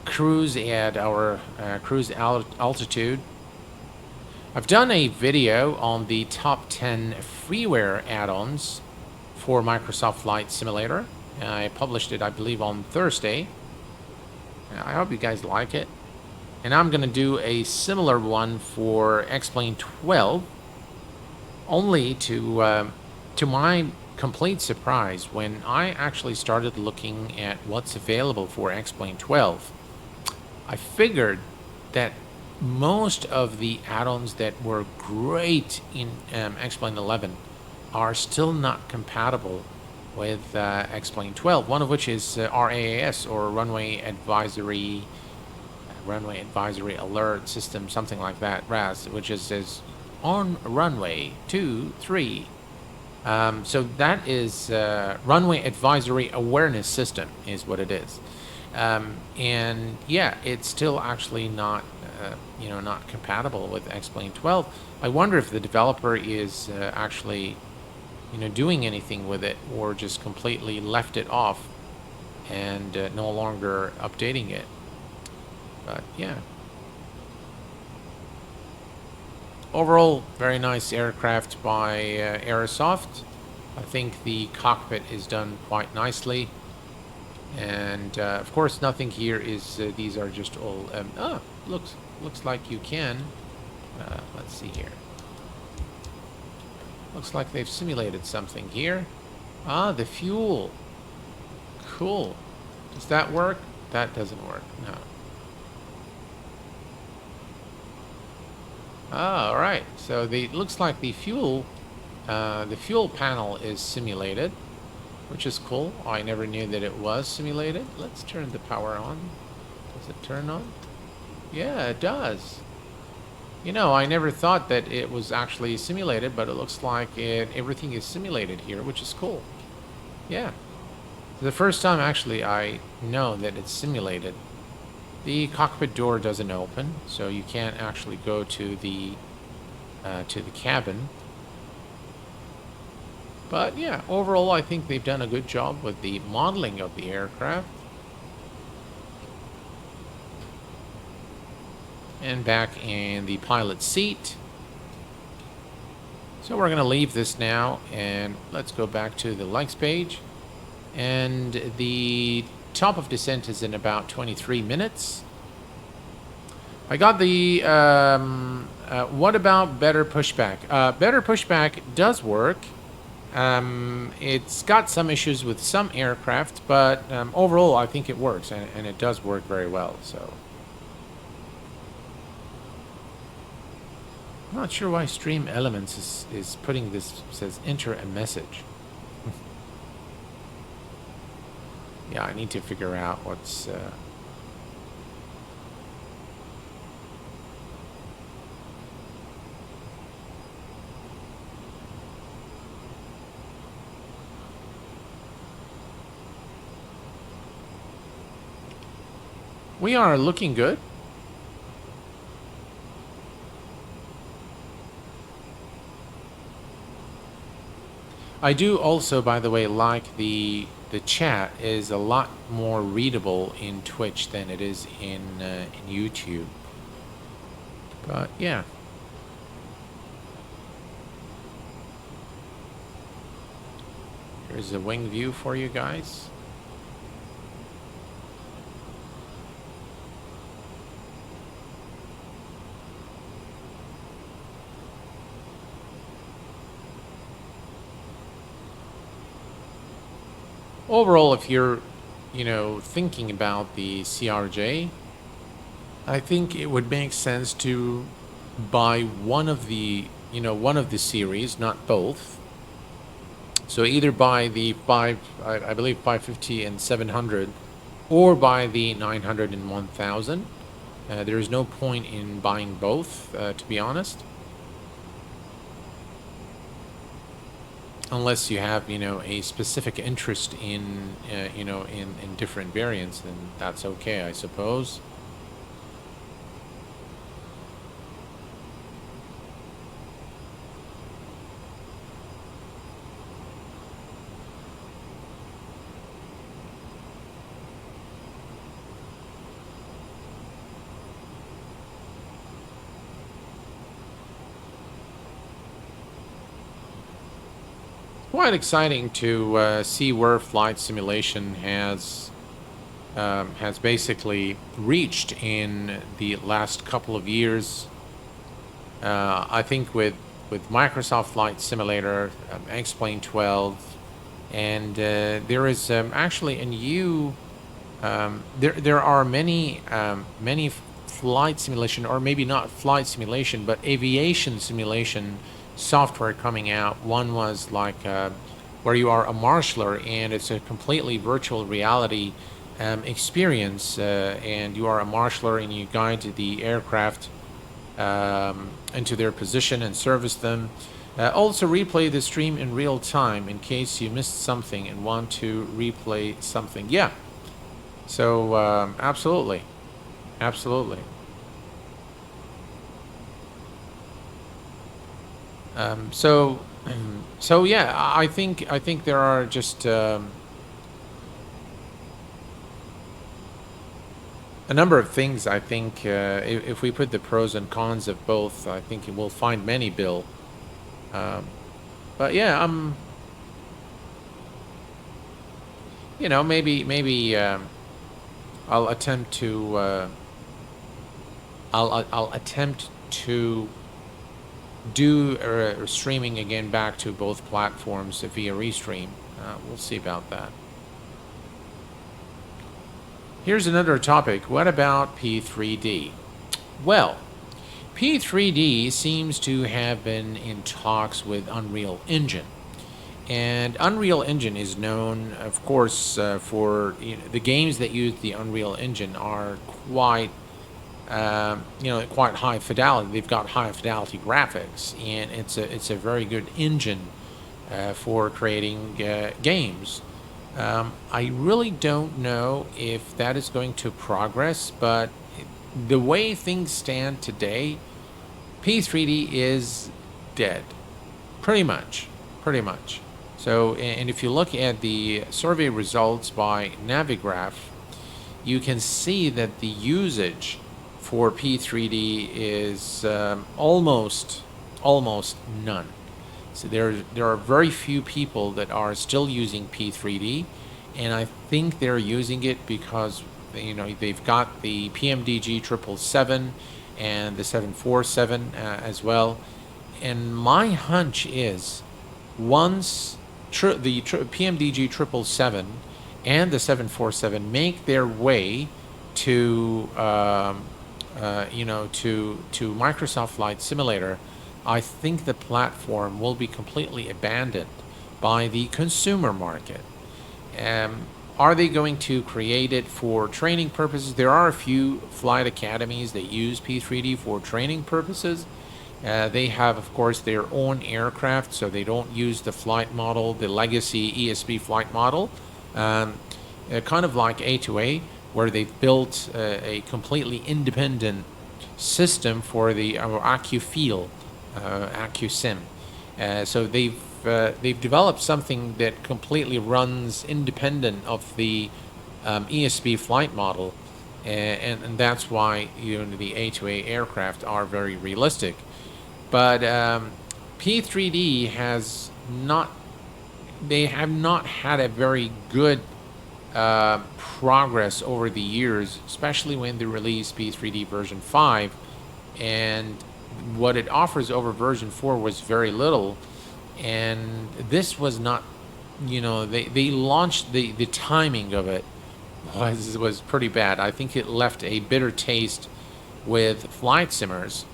cruise at our cruise altitude. I've done a video on the top 10 freeware add-ons for Microsoft Flight Simulator. I published it, I believe, on Thursday. I hope you guys like it. And I'm going to do a similar one for X-Plane 12, only to my complete surprise, when I actually started looking at what's available for X-Plane 12, I figured that most of the add-ons that were great in X-Plane 11 are still not compatible with X-Plane 12, one of which is RAAS, or Runway Advisory Alert System, something like that, RAS, which says on runway 23. So that is Runway Advisory Awareness System is what it is. And yeah, it's still actually not, not compatible with X-Plane 12. I wonder if the developer is actually, doing anything with it, or just completely left it off and no longer updating it. But yeah. Overall, very nice aircraft by Aerosoft. I think the cockpit is done quite nicely. And of course, nothing here is, these are just all, looks like you can. Let's see here. Looks like they've simulated something here. Ah, the fuel. Cool. Does that work? That doesn't work, no. Ah, all right. So it looks like the fuel panel is simulated, which is cool. I never knew that it was simulated. Let's turn the power on. Does it turn on? Yeah, it does. I never thought that it was actually simulated, but it looks like everything is simulated here, which is cool. Yeah. The first time, actually, I know that it's simulated. The cockpit door doesn't open, so you can't actually go to the cabin. But yeah, overall, I think they've done a good job with the modeling of the aircraft. And back in the pilot's seat. So we're going to leave this now, and let's go back to the likes page. And the top of descent is in about 23 minutes. I got the, what about better pushback? Better pushback does work. It's got some issues with some aircraft, but overall I think it works, and it does work very well. So I'm not sure why Stream Elements is putting this, says enter a message. Yeah, I need to figure out what's... We are looking good. I do also, by the way, like the chat is a lot more readable in Twitch than it is in YouTube. But yeah. Here's a wing view for you guys. Overall, if you're, thinking about the CRJ, I think it would make sense to buy one of the series, not both. So either buy the I believe 550 and 700, or buy the 900 and 1000. There is no point in buying both, to be honest. Unless you have, a specific interest in, in different variants, then that's okay, I suppose. Quite exciting to see where flight simulation has basically reached in the last couple of years. I think with Microsoft Flight Simulator, X-Plane 12, and there is actually a new. There are many flight simulation, or maybe not flight simulation, but aviation simulation software coming out. One was like where you are a marshaller and it's a completely virtual reality experience, and you are a marshaller and you guide the aircraft into their position and service them. Also replay the stream in real time in case you missed something and want to replay something. Yeah. So absolutely. Absolutely. So so yeah, I think there are just a number of things. I think if we put the pros and cons of both, I think we'll find many, Bill. But yeah, maybe I'll attempt to I'll attempt to do streaming again back to both platforms via Restream. We'll see about that. Here's another topic. What about P3D? Well, P3D seems to have been in talks with Unreal Engine. And Unreal Engine is known, of course, for the games that use the Unreal Engine are quite, quite high fidelity. They've got high fidelity graphics, and it's a very good engine for creating games. I really don't know if that is going to progress, but the way things stand today, P3D is dead, pretty much. So, and if you look at the survey results by Navigraph, you can see that the usage for P3D is almost none. So there are very few people that are still using P3D, and I think they're using it because they've got the PMDG 777 and the 747 as well. And my hunch is once the PMDG 777 and the 747 make their way to to Microsoft Flight Simulator, I think the platform will be completely abandoned by the consumer market. Are they going to create it for training purposes? There are a few flight academies that use P3D for training purposes. They have, of course, their own aircraft, so they don't use the flight model, the legacy ESB flight model, kind of like A2A, where they've built a completely independent system for the AccuFeel, AccuSim. So they've developed something that completely runs independent of the ESB flight model, and that's why the A2A aircraft are very realistic. But P3D has not. They have not had a very good progress over the years, especially when they released P3D version 5, and what it offers over version 4 was very little, and this was not, they launched the timing of it was pretty bad. I think it left a bitter taste with flight simmers,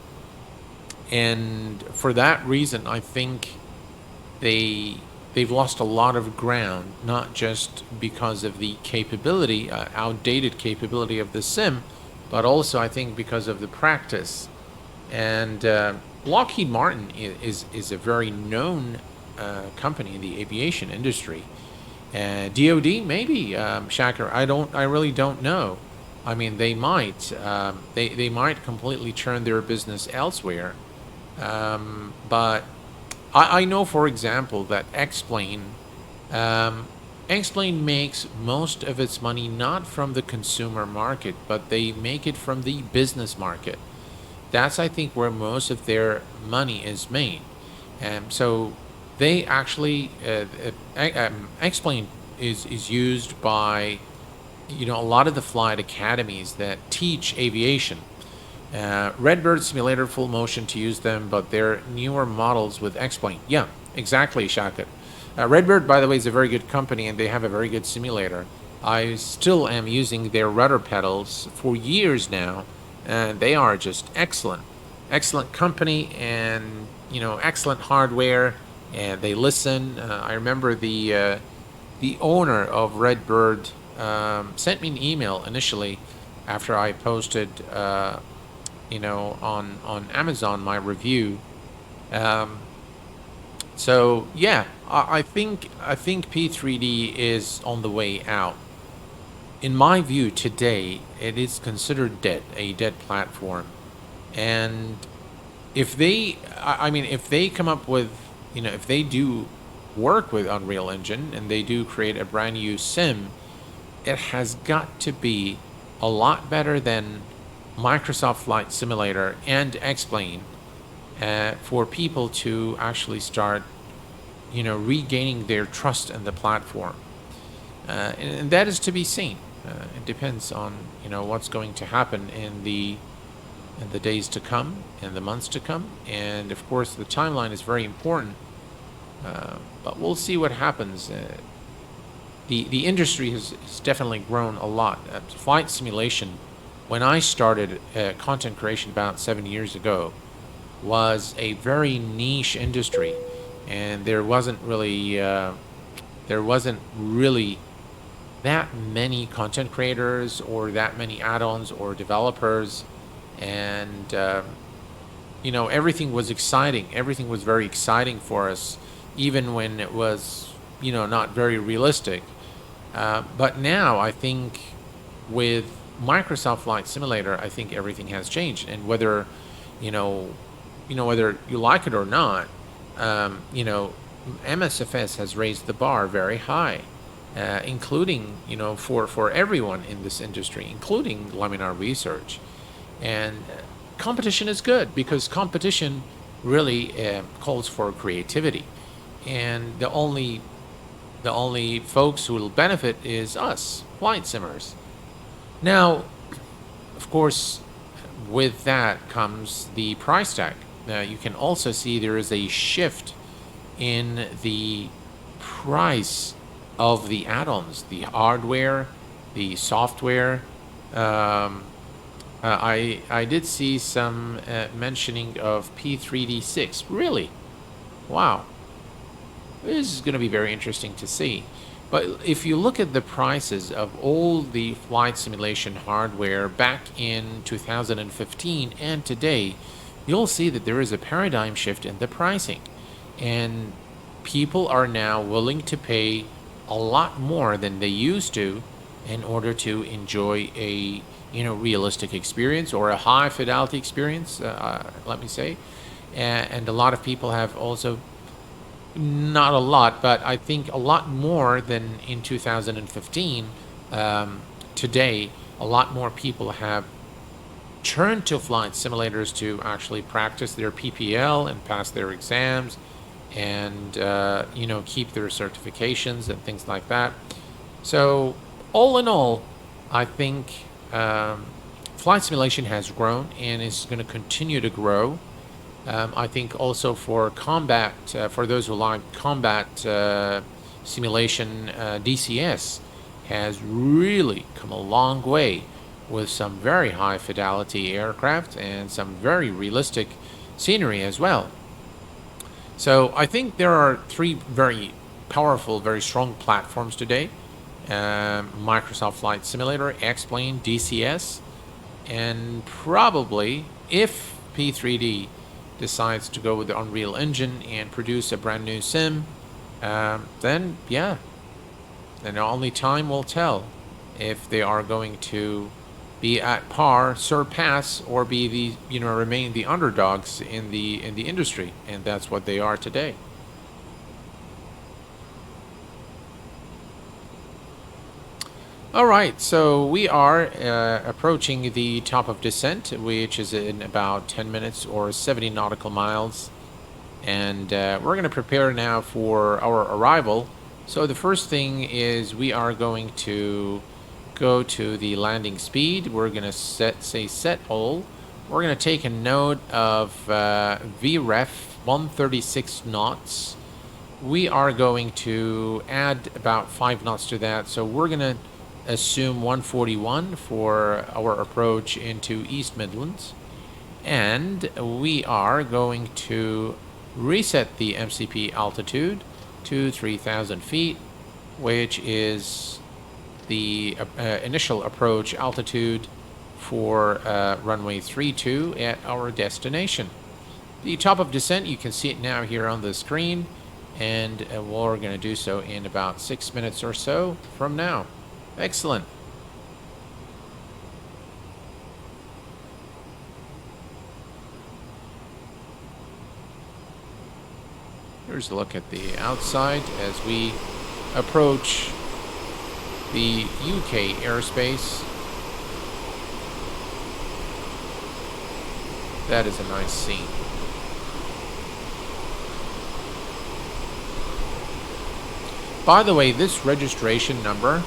and for that reason I think they've lost a lot of ground, not just because of the capability, outdated capability of the sim, but also I think because of the practice. And Lockheed Martin is a very known company in the aviation industry. DoD maybe, Shaker. I really don't know. I mean, they might completely turn their business elsewhere. But I know, for example, that X-Plane makes most of its money not from the consumer market, but they make it from the business market. That's, I think, where most of their money is made. So they actually, X-Plane is used by, a lot of the flight academies that teach aviation. Redbird Simulator full motion to use them, but they're newer models with X-Plane. Yeah, exactly, Shakir. Redbird, by the way, is a very good company, and they have a very good simulator. I still am using their rudder pedals for years now, and they are just excellent. excellent company and, excellent hardware, and they listen. I remember the owner of Redbird sent me an email initially after I posted, on Amazon my review. Um, so yeah, I think P3D is on the way out. In my view, today it is considered dead, a dead platform, and if they come up with, if they do work with Unreal Engine and they do create a brand new sim, it has got to be a lot better than Microsoft Flight Simulator and X-Plane, for people to actually start, regaining their trust in the platform. And that is to be seen. It depends on, what's going to happen in the days to come, in the months to come, and of course the timeline is very important. But we'll see what happens. The industry has definitely grown a lot. Flight simulation, when I started content creation about 7 years ago, was a very niche industry, and there wasn't really that many content creators or that many add-ons or developers, and everything was exciting. Everything was very exciting for us, even when it was, not very realistic. But now I think with Microsoft Flight Simulator, I think everything has changed, and whether you know whether you like it or not, MSFS has raised the bar very high, including, for everyone in this industry, including Laminar Research. And competition is good because competition really calls for creativity, and the only folks who will benefit is us, flight simmers. Now, of course, with that comes the price tag. Now, you can also see there is a shift in the price of the add-ons, the hardware, the software. I did see some mentioning of P3D6. Really? Wow. This is going to be very interesting to see. But if you look at the prices of all the flight simulation hardware back in 2015 and today, you'll see that there is a paradigm shift in the pricing. And people are now willing to pay a lot more than they used to in order to enjoy a realistic experience or a high fidelity experience, let me say. And a lot of people have also, not a lot, but I think a lot more than in 2015. Today, a lot more people have turned to flight simulators to actually practice their PPL and pass their exams, and keep their certifications and things like that. So all in all, I think flight simulation has grown and is going to continue to grow. I think also for combat, for those who like combat simulation, DCS has really come a long way with some very high fidelity aircraft and some very realistic scenery as well. So I think there are three very powerful, very strong platforms today. Microsoft Flight Simulator, X-Plane, DCS, and probably if P3D decides to go with the Unreal Engine and produce a brand new sim, then only time will tell if they are going to be at par, surpass, or be remain the underdogs in the industry, and that's what they are today. All right, so we are approaching the top of descent, which is in about 10 minutes or 70 nautical miles. And we're going to prepare now for our arrival. So the first thing is we are going to go to the landing speed. We're going to set hole. We're going to take a note of VREF 136 knots. We are going to add about 5 knots to that. So we're going to assume 141 for our approach into East Midlands. And we are going to reset the MCP altitude to 3,000 feet, which is the initial approach altitude for runway 32 at our destination. The top of descent, you can see it now here on the screen, and we're going to do so in about 6 minutes or so from now. Excellent. Here's a look at the outside as we approach the UK airspace. That is a nice scene. By the way, this registration number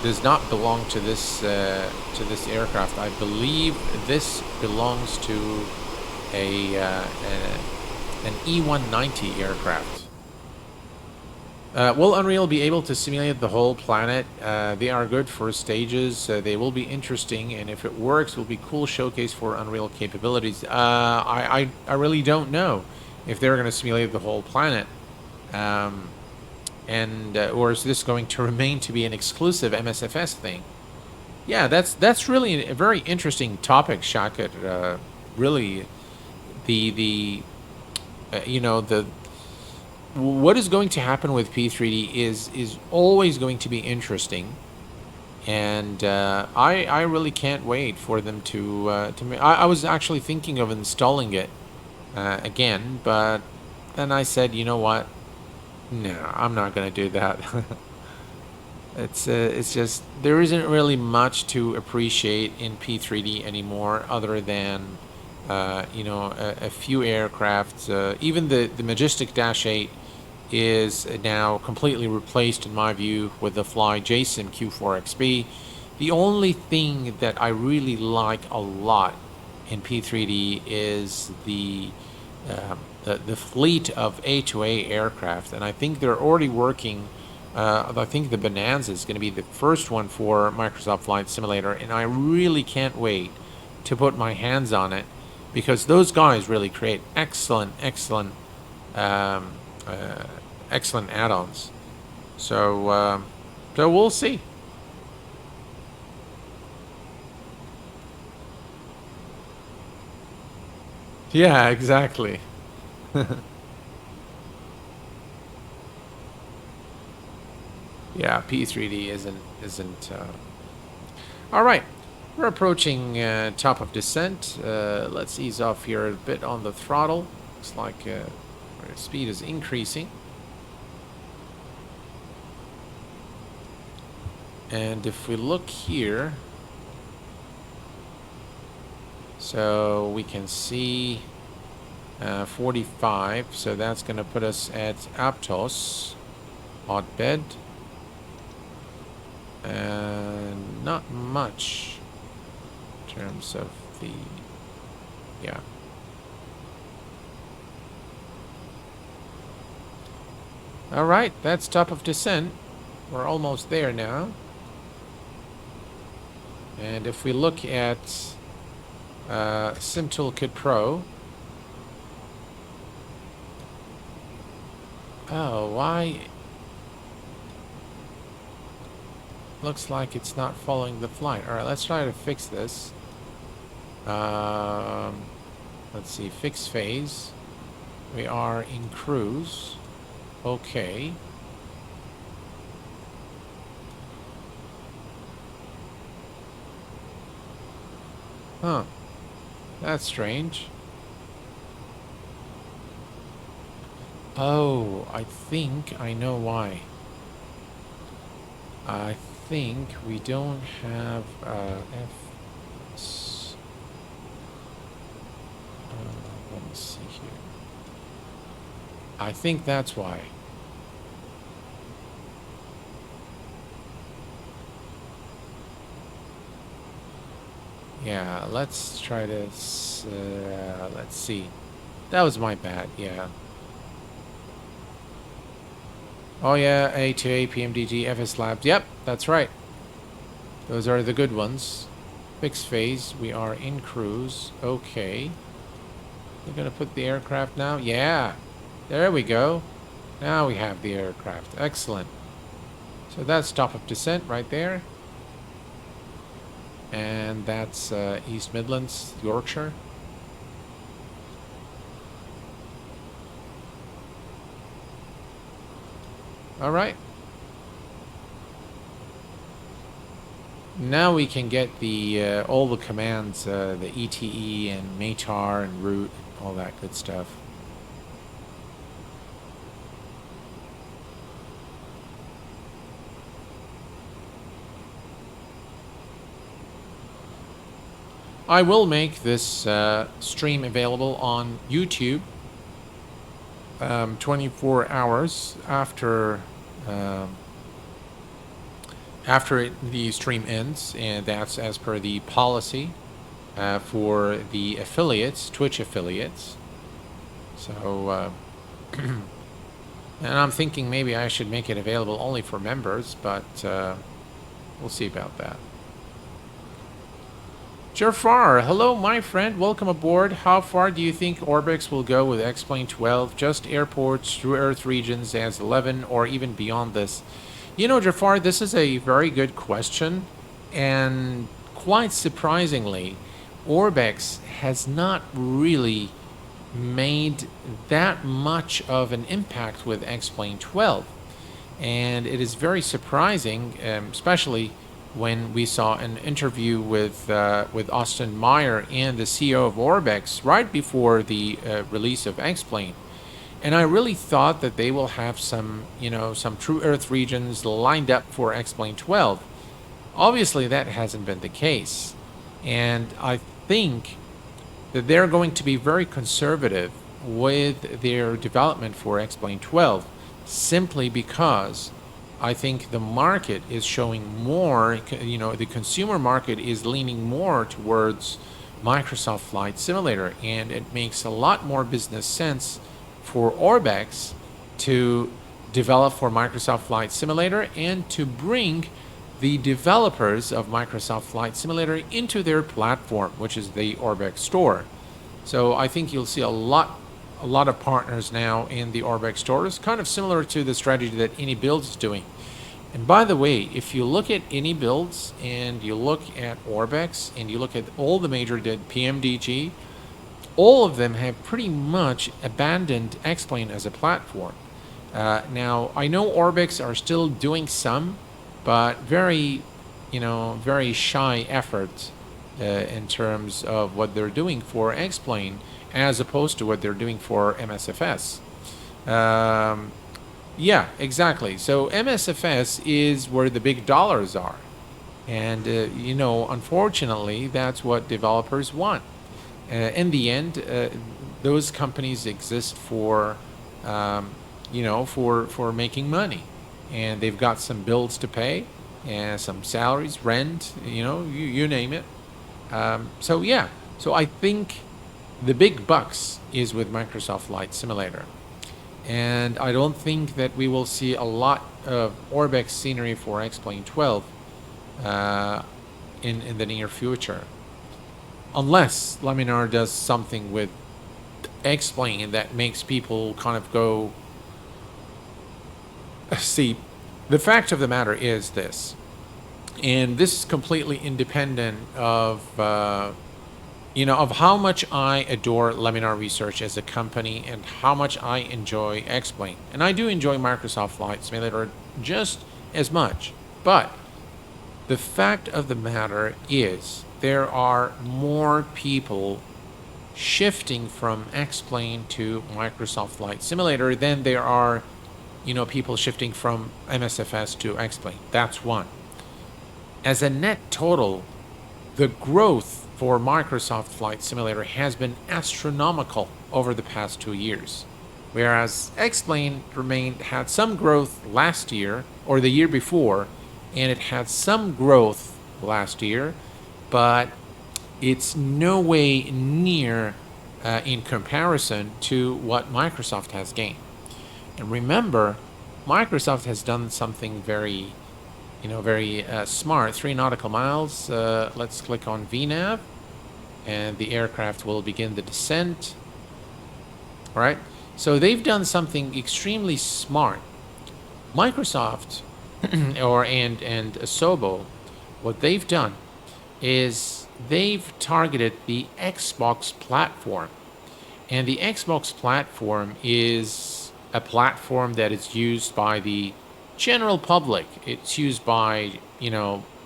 does not belong to this aircraft. I believe this belongs to an E190 aircraft. Will Unreal be able to simulate the whole planet? They are good for stages. They will be interesting, and if it works, will be cool showcase for Unreal capabilities. I really don't know if they're going to simulate the whole planet, or is this going to remain to be an exclusive MSFS thing? Yeah, that's really a very interesting topic, Shakat. Really, what is going to happen with P3D is always going to be interesting, and I really can't wait for them to. I was actually thinking of installing it again, but then I said, you know what? No, I'm not going to do that. It's just there isn't really much to appreciate in P3D anymore, other than a few aircrafts. Even the Majestic Dash 8 is now completely replaced, in my view, with the Fly JSIM Q4XB. The only thing that I really like a lot in P3D is the fleet of A2A aircraft, and I think they're already working. I think the Bonanza is going to be the first one for Microsoft Flight Simulator, and I really can't wait to put my hands on it, because those guys really create excellent add-ons. So we'll see. Yeah, exactly. Yeah, P3D isn't. All right, we're approaching top of descent. Let's ease off here a bit on the throttle. Looks like our speed is increasing. And if we look here, so we can see 45, so that's going to put us at Aptos, hotbed, and not much in terms of the, yeah. All right, that's top of descent. We're almost there now. And if we look at Sim Toolkit Pro, oh, why? Looks like it's not following the flight. All right, let's try to fix this. Let's see, fix phase. We are in cruise. Okay. Huh. That's strange. Oh, I think I know why. I think we don't have F. Let me see here. I think that's why. Yeah, let's try this. Let's see. That was my bad, yeah. Oh yeah, A2A, PMDG, FS Labs. Yep, that's right. Those are the good ones. fixed phase. We are in cruise. Okay. We're going to put the aircraft now. Yeah. There we go. Now we have the aircraft. Excellent. So that's top of descent right there. And that's East Midlands, Yorkshire. All right. Now we can get the all the commands, the ETE and METAR and route, all that good stuff. I will make this stream available on YouTube 24 hours after the stream ends, and that's as per the policy for the affiliates, Twitch affiliates. So, and I'm thinking maybe I should make it available only for members, but we'll see about that. Jafar, hello my friend, welcome aboard. How far do you think Orbx will go with X-Plane 12? Just airports through Earth regions as 11 or even beyond this? You know, Jafar, this is a very good question, and quite surprisingly, Orbx has not really made that much of an impact with X-Plane 12. And it is very surprising, especially when we saw an interview with Austin Meyer and the CEO of Orbx right before the release of X-Plane. And I really thought that they will have some, you know, some true Earth regions lined up for X-Plane 12. Obviously, that hasn't been the case. And I think that they're going to be very conservative with their development for X-Plane 12, simply because I think the market is showing more, you know, the consumer market is leaning more towards Microsoft Flight Simulator, and it makes a lot more business sense for Orbx to develop for Microsoft Flight Simulator and to bring the developers of Microsoft Flight Simulator into their platform, which is the Orbx store. So I think you'll see a lot of partners now in the Orbx store. It's kind of similar to the strategy that AnyBuilds is doing. And by the way, if you look at AnyBuilds and you look at Orbx and you look at all the major PMDG, all of them have pretty much abandoned X-Plane as a platform. Now, I know Orbx are still doing some, but very, you know, very shy efforts in terms of what they're doing for X-Plane as opposed to what they're doing for MSFS. Yeah, exactly. So MSFS is where the big dollars are. And, you know, unfortunately, that's what developers want. In the end, those companies exist for, you know, for making money. And they've got some bills to pay, and some salaries, rent, you know, you name it. So, yeah. So I think the big bucks is with Microsoft Flight Simulator. And I don't think that we will see a lot of Orbx scenery for X-Plane 12 in the near future. Unless Laminar does something with X-Plane that makes people kind of go... See, the fact of the matter is this, and this is completely independent of... you know, of how much I adore Laminar Research as a company and how much I enjoy X-Plane. And I do enjoy Microsoft Flight Simulator just as much. But the fact of the matter is there are more people shifting from X-Plane to Microsoft Flight Simulator than there are, you know, people shifting from MSFS to X-Plane. That's one. As a net total, the growth for Microsoft Flight Simulator has been astronomical over the past 2 years. Whereas X-Plane had some growth last year, or the year before, and it had some growth last year, but it's no way near in comparison to what Microsoft has gained. And remember, Microsoft has done something very, very smart. 3 nautical miles. Let's click on VNAV, and the aircraft will begin the descent. All right. So they've done something extremely smart. Microsoft and Asobo, what they've done is they've targeted the Xbox platform. And the Xbox platform is a platform that is used by the general public. It's used by,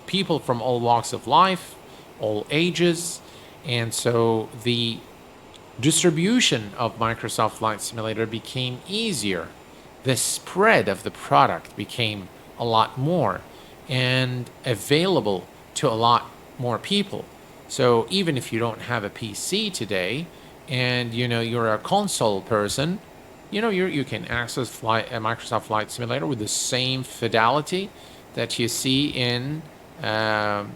people from all walks of life, all ages. And so the distribution of Microsoft Flight Simulator became easier. The spread of the product became a lot more and available to a lot more people. So even if you don't have a PC today and you're a console person, you can access Microsoft Flight Simulator with the same fidelity that you see in the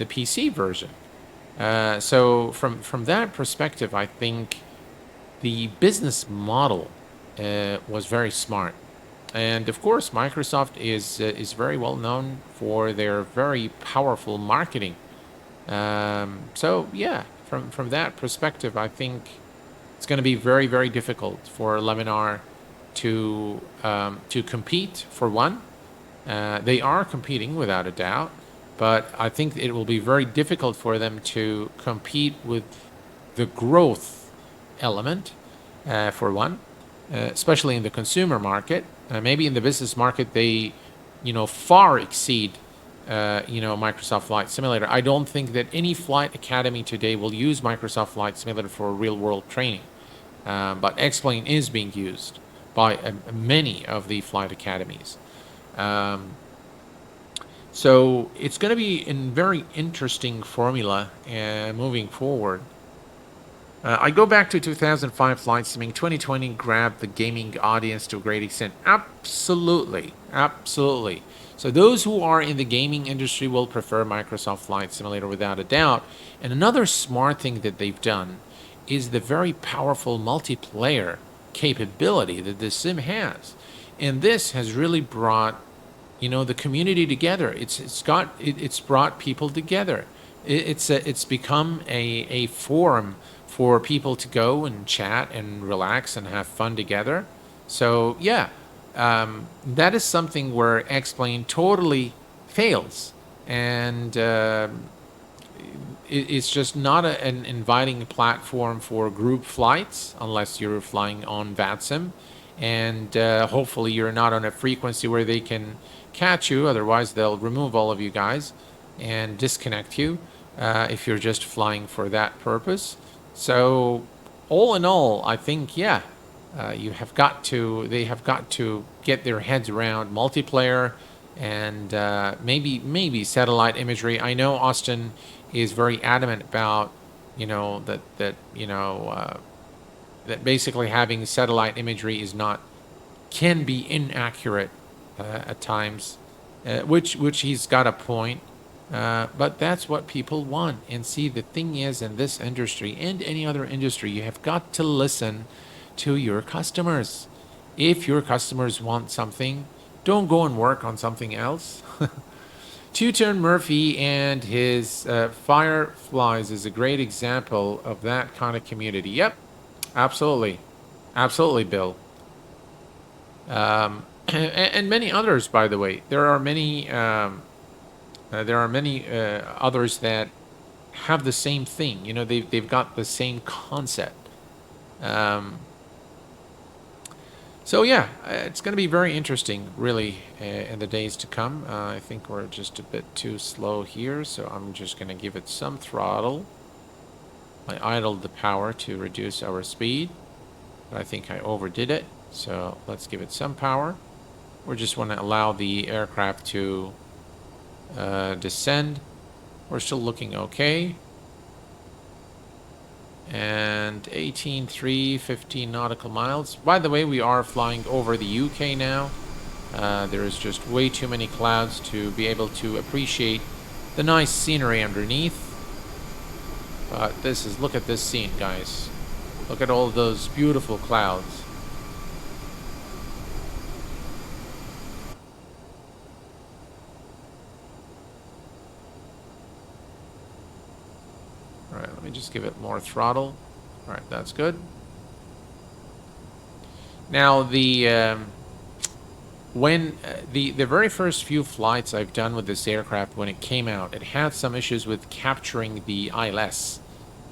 PC version. So from that perspective, I think the business model was very smart, and of course, Microsoft is very well known for their very powerful marketing. So yeah, from that perspective, I think it's going to be very, very difficult for Laminar to compete. For one, they are competing without a doubt, but I think it will be very difficult for them to compete with the growth element, for one, especially in the consumer market. Maybe in the business market, they, far exceed, Microsoft Flight Simulator. I don't think that any flight academy today will use Microsoft Flight Simulator for real-world training. But X-Plane is being used by many of the flight academies. So it's going to be a very interesting formula moving forward. I go back to 2005 flight simming. 2020 grabbed the gaming audience to a great extent. Absolutely. Absolutely. So those who are in the gaming industry will prefer Microsoft Flight Simulator without a doubt. And another smart thing that they've done is the very powerful multiplayer capability that the sim has. And this has really brought, the community together. It's brought people together. It's become a forum for people to go and chat and relax and have fun together. So yeah, that is something where X-Plane totally fails, and it's just not an inviting platform for group flights unless you're flying on VATSIM, and hopefully you're not on a frequency where they can catch you. Otherwise, they'll remove all of you guys and disconnect you if you're just flying for that purpose. So all in all, I think, yeah, they have got to get their heads around multiplayer and maybe satellite imagery. I know Austin is very adamant about, that basically having satellite imagery can be inaccurate at times, which he's got a point. But that's what people want. And see, the thing is, in this industry and any other industry, you have got to listen to your customers. If your customers want something, don't go and work on something else. Two-Turn Murphy and his Fireflies is a great example of that kind of community. Yep, absolutely. Absolutely, Bill. And many others, by the way. There are many others that have the same thing. They've got the same concept. So yeah, it's going to be very interesting, really, in the days to come. I think we're just a bit too slow here, so I'm just going to give it some throttle. I idled the power to reduce our speed, but I think I overdid it. So let's give it some power. We just want to allow the aircraft to descend. We're still looking okay. And 18.3, 15 nautical miles. By the way, we are flying over the UK now. There is just way too many clouds to be able to appreciate the nice scenery underneath. But look at this scene, guys. Look at all those beautiful clouds. All right, let me just give it more throttle. All right, that's good. Now the very first few flights I've done with this aircraft, when it came out, it had some issues with capturing the ILS.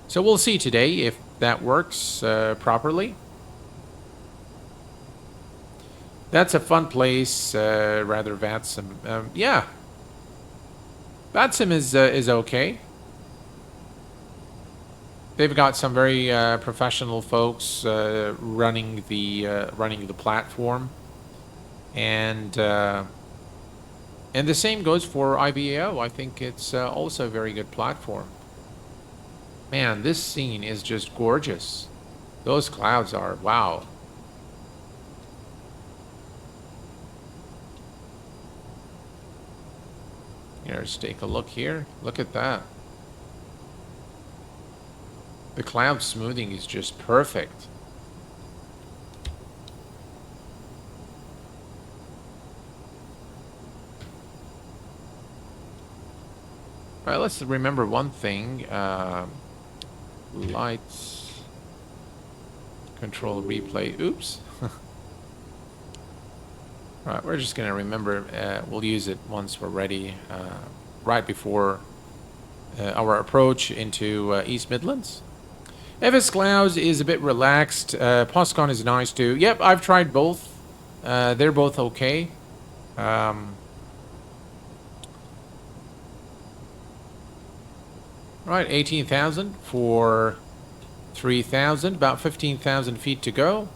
So we'll see today if that works properly. That's a fun place, rather VATSIM. Yeah, VATSIM is okay. They've got some very professional folks running the platform, and the same goes for IVAO. I think it's also a very good platform. Man, this scene is just gorgeous. Those clouds are wow. Here, let's take a look here. Look at that. The cloud smoothing is just perfect. All right, let's remember one thing. Lights, control replay. Oops. All right, we're just going to remember. We'll use it once we're ready, right before our approach into East Midlands. FS Clouds is a bit relaxed. POSCON is nice too. Yep, I've tried both. They're both okay. Right, 18,000 for 3,000, about 15,000 feet to go.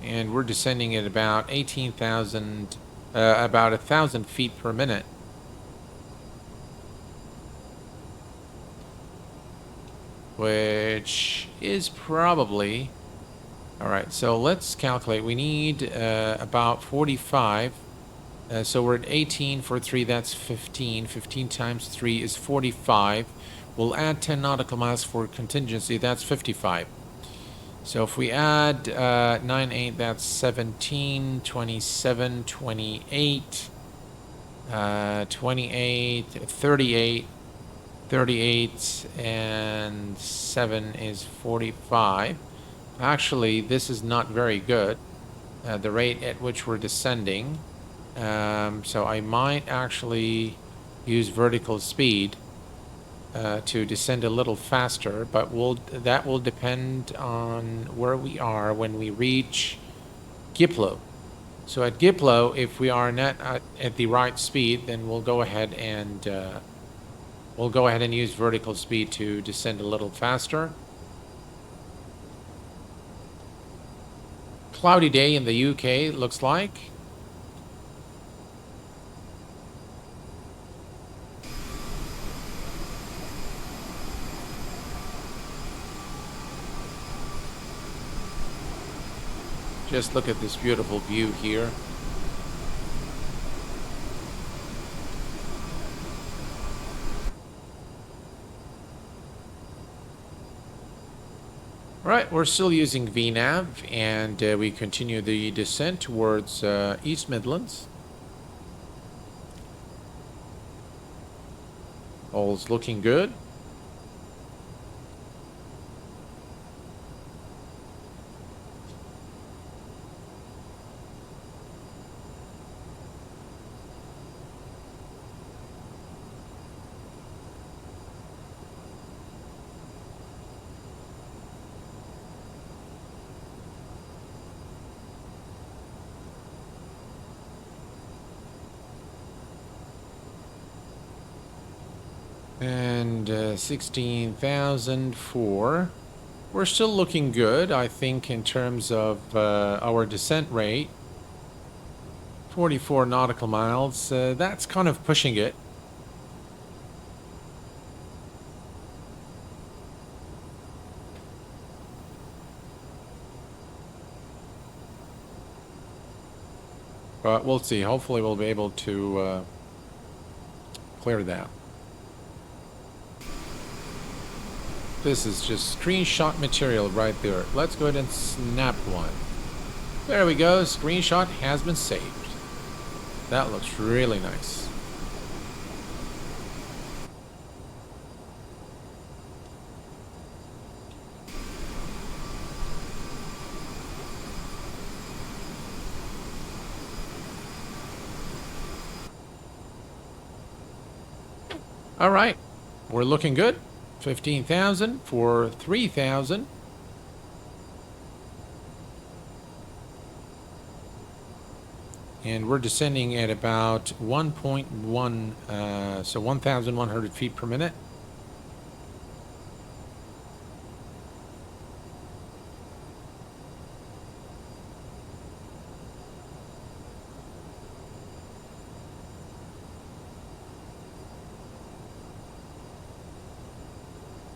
And we're descending at about 18,000, about 1,000 feet per minute. Which is probably... Alright, so let's calculate. We need about 45. So we're at 18 for 3, that's 15. 15 times 3 is 45. We'll add 10 nautical miles for contingency, that's 55. So if we add 9, 8, that's 17, 27, 28, 28, 38, 38, and 7 is 45. Actually, this is not very good, the rate at which we're descending. So I might actually use vertical speed to descend a little faster, but that will depend on where we are when we reach Giplo. So at Giplo, if we are not at the right speed, then we'll go ahead and use vertical speed to descend a little faster. Cloudy day in the UK, looks like. Just look at this beautiful view here. Right, we're still using VNAV, and we continue the descent towards East Midlands. All's looking good. And 16,004. We're still looking good, I think, in terms of our descent rate. 44 nautical miles. That's kind of pushing it. But we'll see. Hopefully we'll be able to clear that. This is just screenshot material right there. Let's go ahead and snap one. There we go. Screenshot has been saved. That looks really nice. All right, we're looking good. 15,000 for 3,000. And we're descending at about 1.1, so 1,100 feet per minute.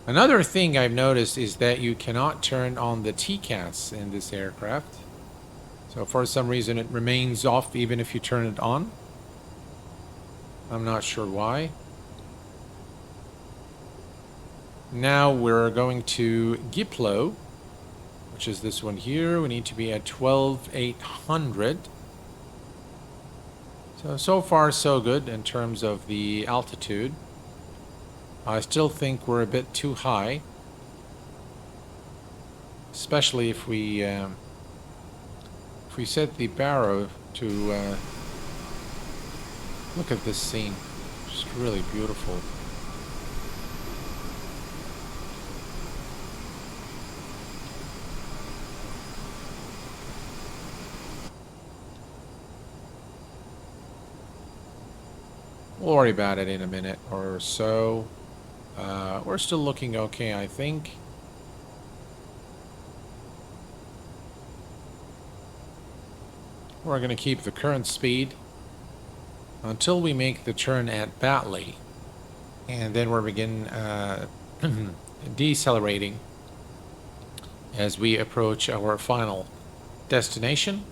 Another thing I've noticed is that you cannot turn on the TCAS in this aircraft. So for some reason it remains off even if you turn it on. I'm not sure why. Now we're going to Giplo, which is this one here. We need to be at 12,800. So far so good in terms of the altitude. I still think we're a bit too high, especially if we set the baro to look at this scene. Just really beautiful. We'll worry about it in a minute or so. We're still looking okay, I think. We're going to keep the current speed until we make the turn at Batley, and then we'll begin decelerating as we approach our final destination.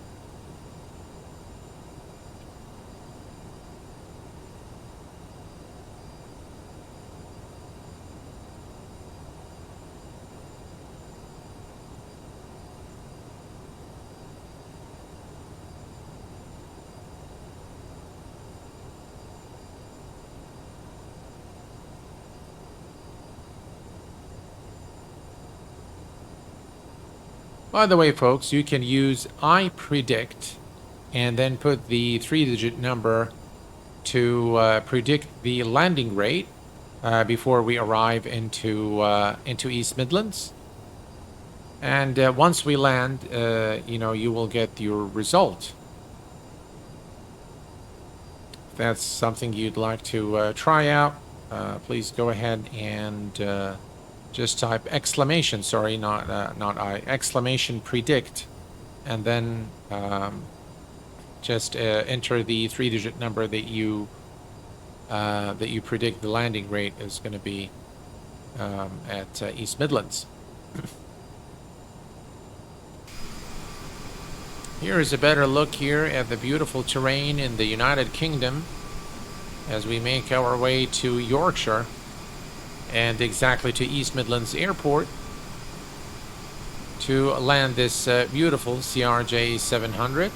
By the way, folks, you can use iPredict and then put the 3-digit number to predict the landing rate before we arrive into East Midlands. And once we land, you will get your result. If that's something you'd like to try out, please go ahead and just type exclamation, sorry, not exclamation predict, and then just enter the 3-digit number that you predict the landing rate is going to be at East Midlands. Here is a better look here at the beautiful terrain in the United Kingdom as we make our way to Yorkshire and exactly to East Midlands Airport to land this beautiful CRJ 700.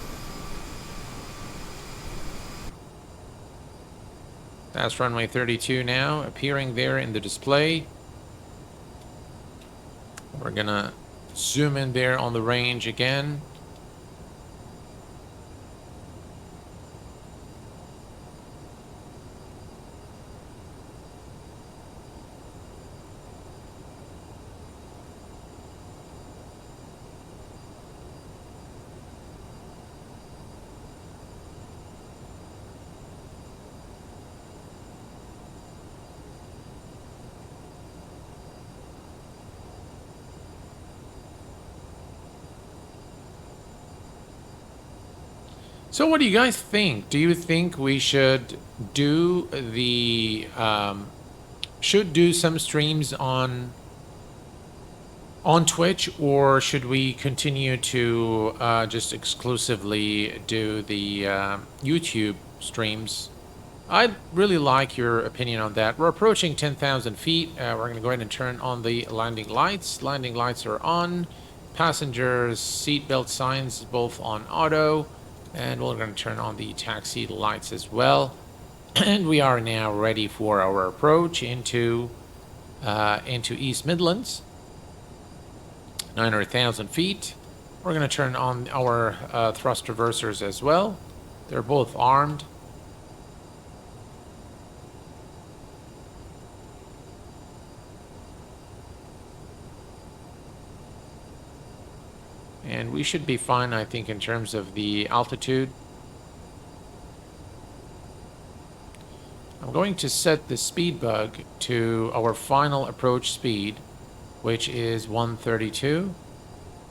That's runway 32 now, appearing there in the display. We're gonna zoom in there on the range again. So what do you guys think? Do you think we should do some streams on Twitch, or should we continue to just exclusively do the YouTube streams? I'd really like your opinion on that. We're approaching 10,000 feet. We're going to go ahead and turn on the landing lights. Landing lights are on. Passengers' seatbelt signs both on auto. And we're going to turn on the taxi lights as well. And we are now ready for our approach into East Midlands, 900,000 feet. We're going to turn on our thrust reversers as well. They're both armed. And we should be fine, I think, in terms of the altitude. I'm going to set the speed bug to our final approach speed, which is 132.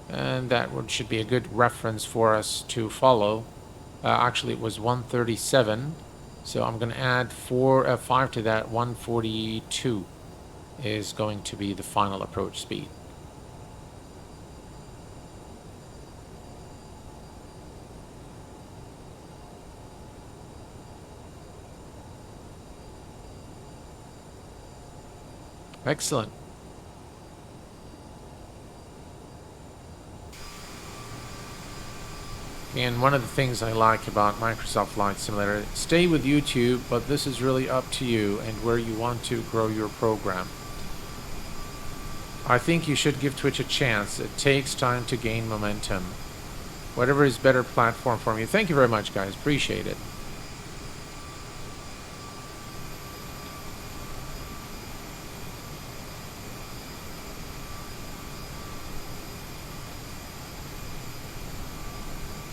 And that should be a good reference for us to follow. Actually, it was 137. So I'm going to add 5 to that. 142 is going to be the final approach speed. Excellent. And one of the things I like about Microsoft Flight Simulator, stay with YouTube, but this is really up to you and where you want to grow your program. I think you should give Twitch a chance. It takes time to gain momentum. Whatever is better platform for you. Thank you very much, guys. Appreciate it.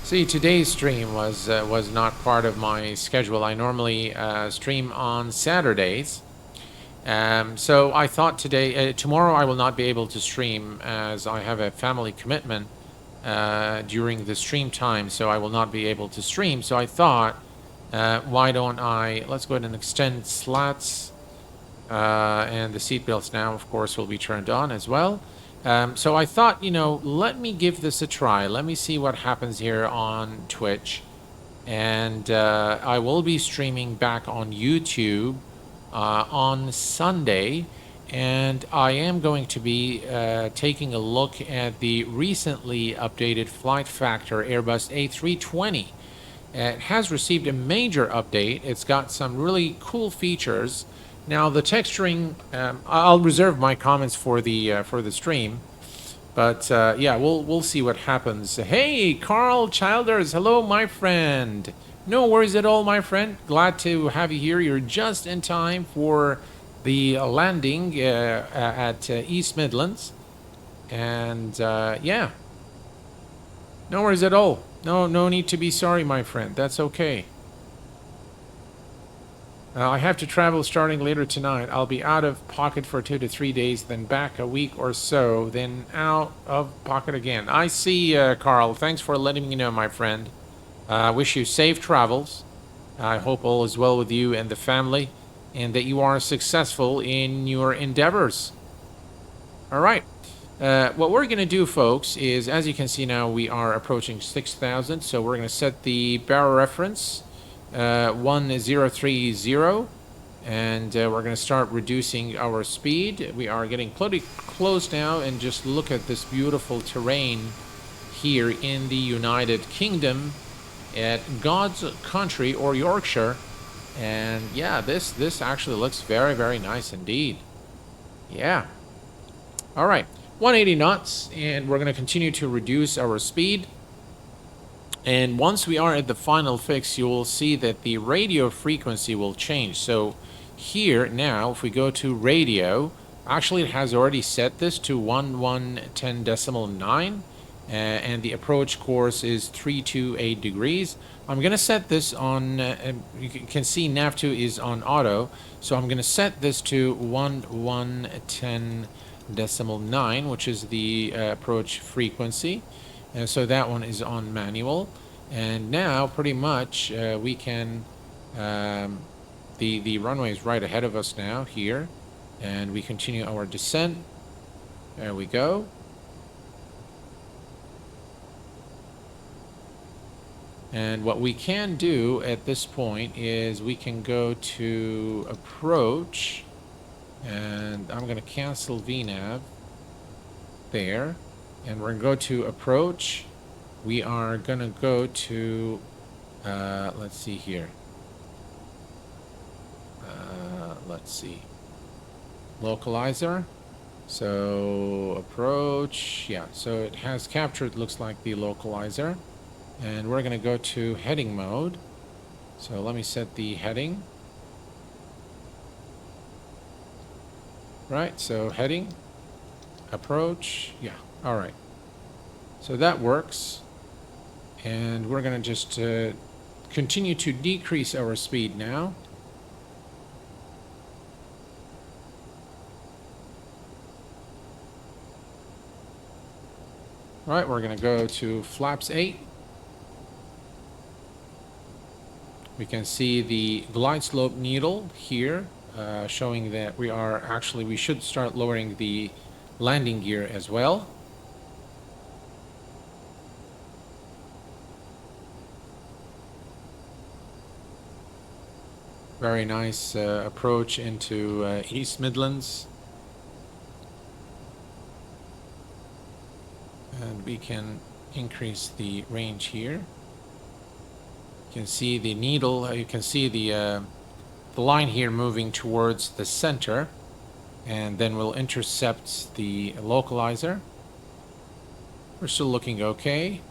See, today's stream was not part of my schedule. I normally stream on Saturdays. So I thought tomorrow I will not be able to stream as I have a family commitment during the stream time, so I will not be able to stream. So I thought, why don't let's go ahead and extend slats, and the seatbelts now, of course, will be turned on as well. So I thought, let me give this a try. Let me see what happens here on Twitch. And I will be streaming back on YouTube on Sunday. And I am going to be taking a look at the recently updated flight factor Airbus A320. It has received a major update. It's got some really cool features. Now the texturing, I'll reserve my comments for the stream, but yeah, we'll see what happens. Hey, Carl Childers, hello, my friend. No worries at all, my friend. Glad to have you here. You're just in time for the landing at East Midlands, and yeah, no worries at all. No need to be sorry, my friend. That's okay. I have to travel starting later tonight. I'll be out of pocket for 2 to 3 days, then back a week or so, then out of pocket again. I see, Carl. Thanks for letting me know, my friend. Wish you safe travels. I hope all is well with you and the family, and that you are successful in your endeavors. All right. What we're going to do, folks, is, as you can see now, we are approaching 6,000, so we're going to set the barrel reference 1030, and we're going to start reducing our speed. We are getting pretty close now, and just look at this beautiful terrain here in the United Kingdom at God's country, or Yorkshire. And yeah, this actually looks very, very nice indeed. Yeah. All right, 180 knots, and we're going to continue to reduce our speed. And once we are at the final fix, you will see that the radio frequency will change. So here now, if we go to radio, actually it has already set this to 1110.9, and the approach course is 328 degrees. I'm going to set this on, you can see nav2 is on auto, so I'm going to set this to 1110.9, which is the approach frequency. So that one is on manual, and now pretty much we can the runway is right ahead of us now here, and we continue our descent. There we go. And what we can do at this point is we can go to approach, and I'm going to cancel VNAV there. And we're going to go to approach. We are going to go to Let's see here. Let's see. Localizer. So approach. Yeah, so it has captured, looks like, the localizer. And we're going to go to heading mode. So let me set the heading. Right, so heading, approach. Yeah, all right. So that works. And we're going to just continue to decrease our speed now. All right, we're going to go to flaps 8. We can see the glide slope needle here, showing that we should start lowering the landing gear as well. Very nice approach into East Midlands. And we can increase the range here. You can see the needle, you can see the line here moving towards the center, and then we'll intercept the localizer. We're still looking okay.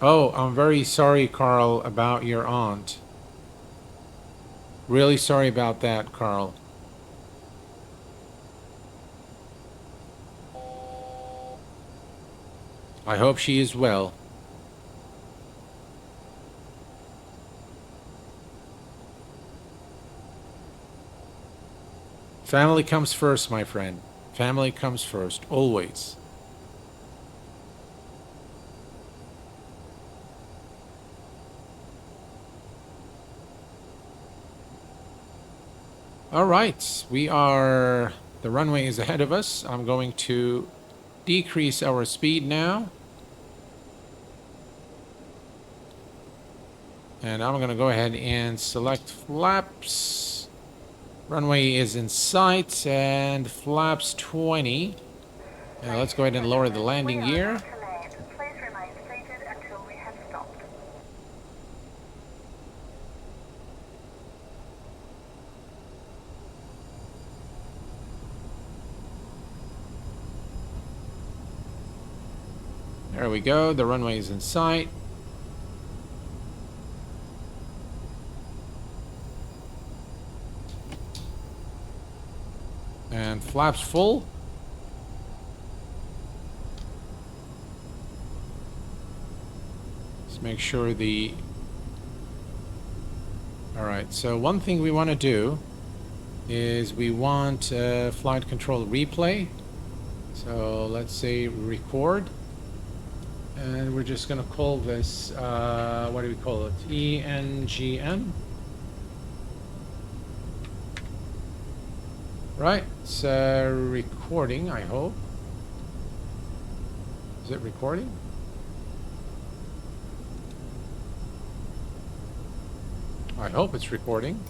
Oh, I'm very sorry, Carl, about your aunt. Really sorry about that, Carl. I hope she is well. Family comes first, my friend. Family comes first, always. All right, the runway is ahead of us. I'm going to decrease our speed now. And I'm going to go ahead and select flaps. Runway is in sight and flaps 20. Let's go ahead and lower the landing gear. Please remain seated until we have stopped. There we go. The runway is in sight. And flaps full. Let's make sure Alright, so one thing we want to do is we want flight control replay. So let's say record. And we're just going to call this, what do we call it? ENGM. Right, it's recording, I hope. Is it recording? I hope it's recording.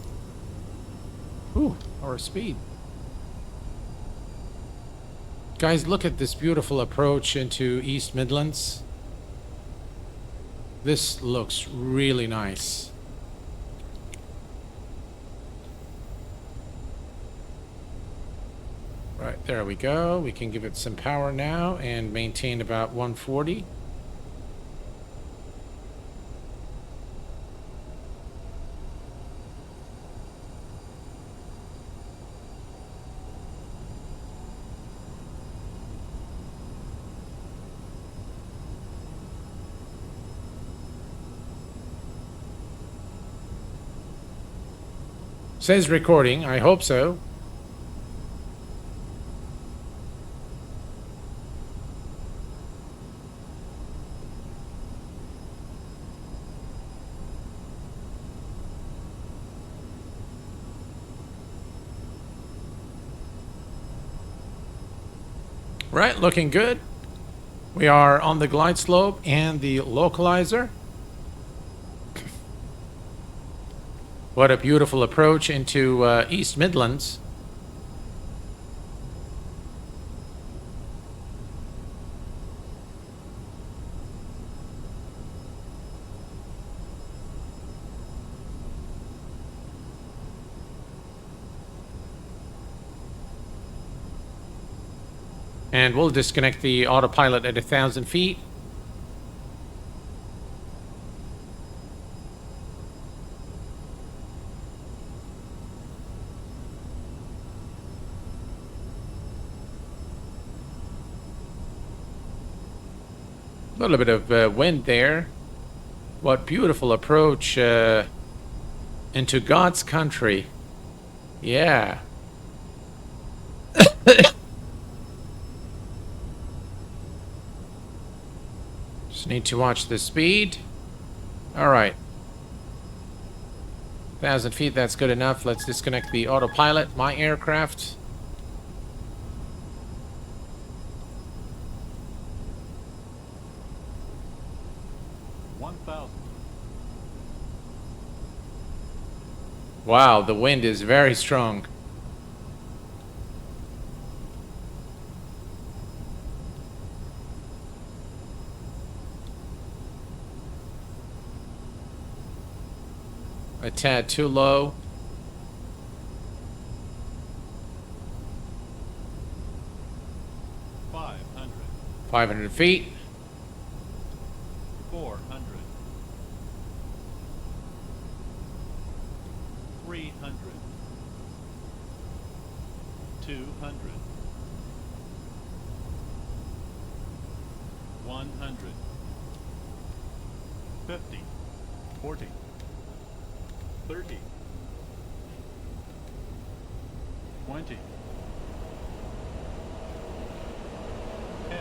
Ooh, our speed. Guys, look at this beautiful approach into East Midlands. This looks really nice. Right, there we go. We can give it some power now and maintain about 140. Says recording. I hope so. Right, looking good. We are on the glide slope and the localizer. What a beautiful approach into East Midlands. And we'll disconnect the autopilot at 1,000 feet. A little bit of wind there. What beautiful approach into God's country. Yeah. Just need to watch the speed. All right. 1,000 feet, that's good enough. Let's disconnect the autopilot, my aircraft. Wow, the wind is very strong. A tad too low. $500. 500 feet. 400. 300. 200. 100. 50. 40. 30. 20. 10.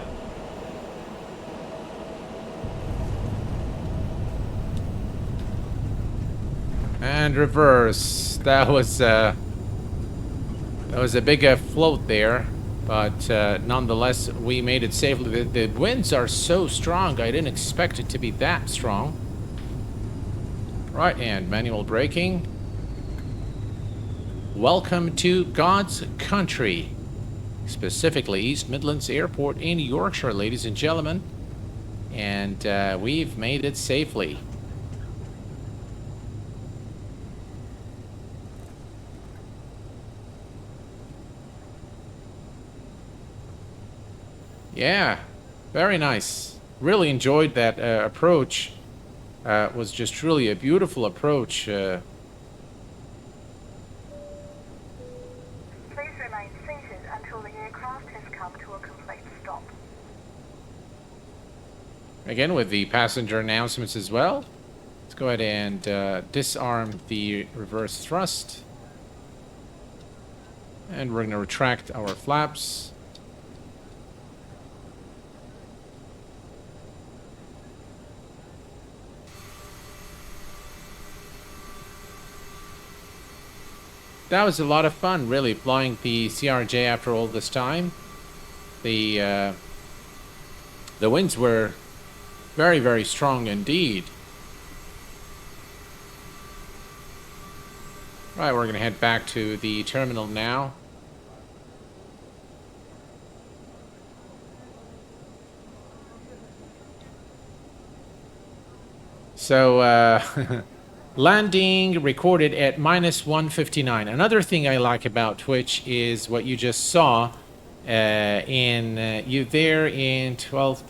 And reverse. That was a big float there, but nonetheless we made it safely. The winds are so strong. I didn't expect it to be that strong. Right, and manual braking. Welcome to God's country, specifically East Midlands Airport in Yorkshire, ladies and gentlemen. And we've made it safely. Yeah, very nice. Really enjoyed that approach. Was just truly a beautiful approach. Please remain seated until the aircraft has come to a complete stop. Again, with the passenger announcements as well. Let's go ahead and disarm the reverse thrust. And we're going to retract our flaps. That was a lot of fun, really, flying the CRJ after all this time. The winds were very, very strong indeed. Right, we're going to head back to the terminal now. So, landing recorded at -159. Another thing I like about Twitch is what you just saw you there in 12.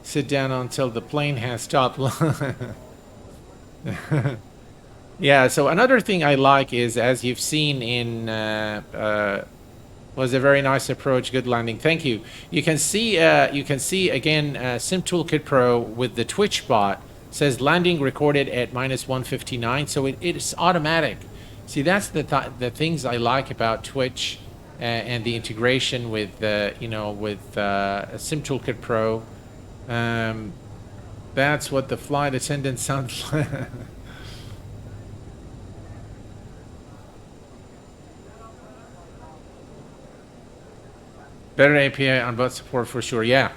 Sit down until the plane has stopped. Yeah, so another thing I like is, as you've seen in was a very nice approach, good landing. Thank you. You can see again Sim Toolkit Pro with the Twitch bot says landing recorded at -159, so it's automatic. See, that's the things I like about Twitch and the integration with Sim Toolkit Pro. That's what the flight attendant sounds like. Better API on bot support for sure. Yeah,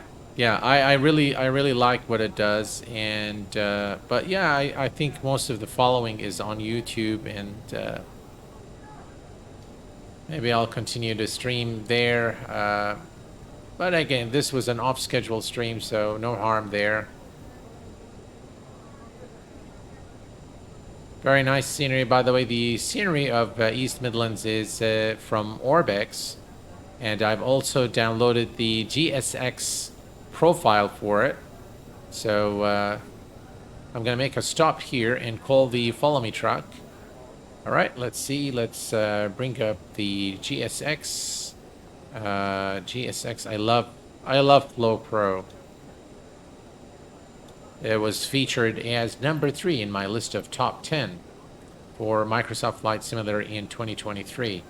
I really like what it does, and but yeah, I think most of the following is on YouTube, and maybe I'll continue to stream there. But again, this was an off-schedule stream, so no harm there. Very nice scenery, by the way. The scenery of East Midlands is from Orbex. And I've also downloaded the GSX profile for it. So I'm going to make a stop here and call the follow me truck. All right, let's see. Let's bring up the GSX. GSX, I love Flow Pro. It was featured as number 3 in my list of top 10 for Microsoft Flight Simulator in 2023.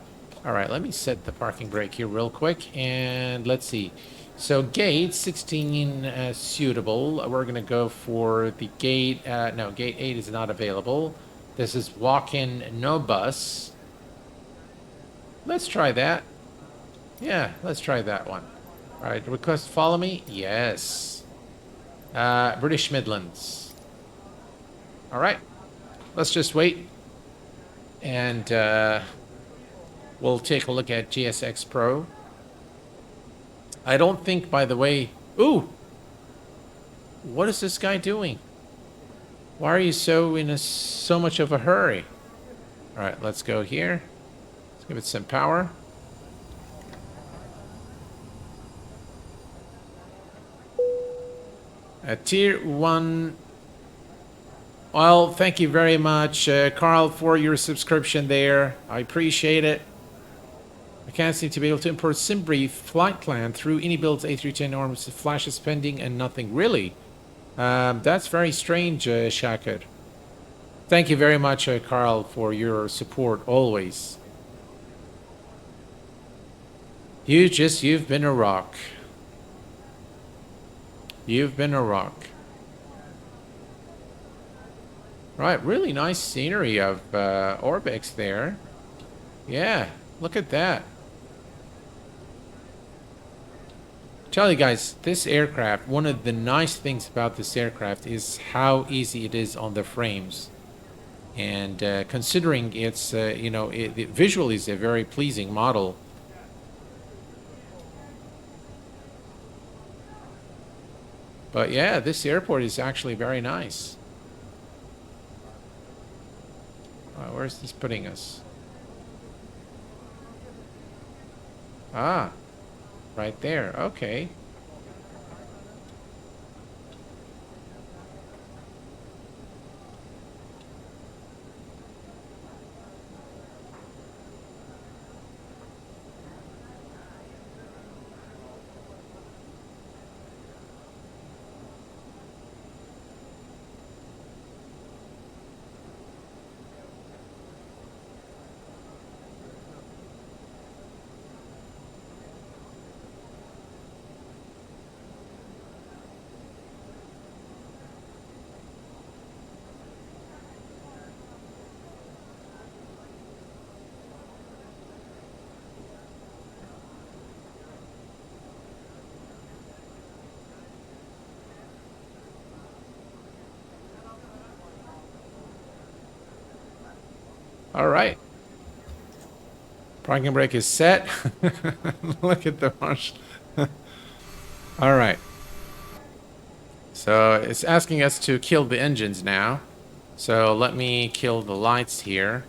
All right, let me set the parking brake here real quick, and let's see. So gate 16 suitable. We're gonna go for the gate. No, gate 8 is not available. This is walk-in, no bus. Let's try that. Yeah, let's try that one. All right, request follow me. Yes. British Midlands. All right, let's just wait, and we'll take a look at GSX Pro. I don't think, by the way... Ooh! What is this guy doing? Why are you so much of a hurry? All right, let's go here. Let's give it some power. Tier 1. Well, thank you very much, Carl, for your subscription there. I appreciate it. I can't seem to be able to import SimBrief flight plan through any builds A310 norms. Flashes pending and nothing. Really? That's very strange, Shakir. Thank you very much, Carl, for your support always. You've been a rock. You've been a rock. Right, really nice scenery of Orbx there. Yeah, look at that. Tell you guys, this aircraft, one of the nice things about this aircraft is how easy it is on the frames. And considering it's, you know, it visually is a very pleasing model. But yeah, this airport is actually very nice. Where's this putting us? Ah, right there. Okay. All right. Parking brake is set. Look at the marsh. All right. So it's asking us to kill the engines now. So let me kill the lights here.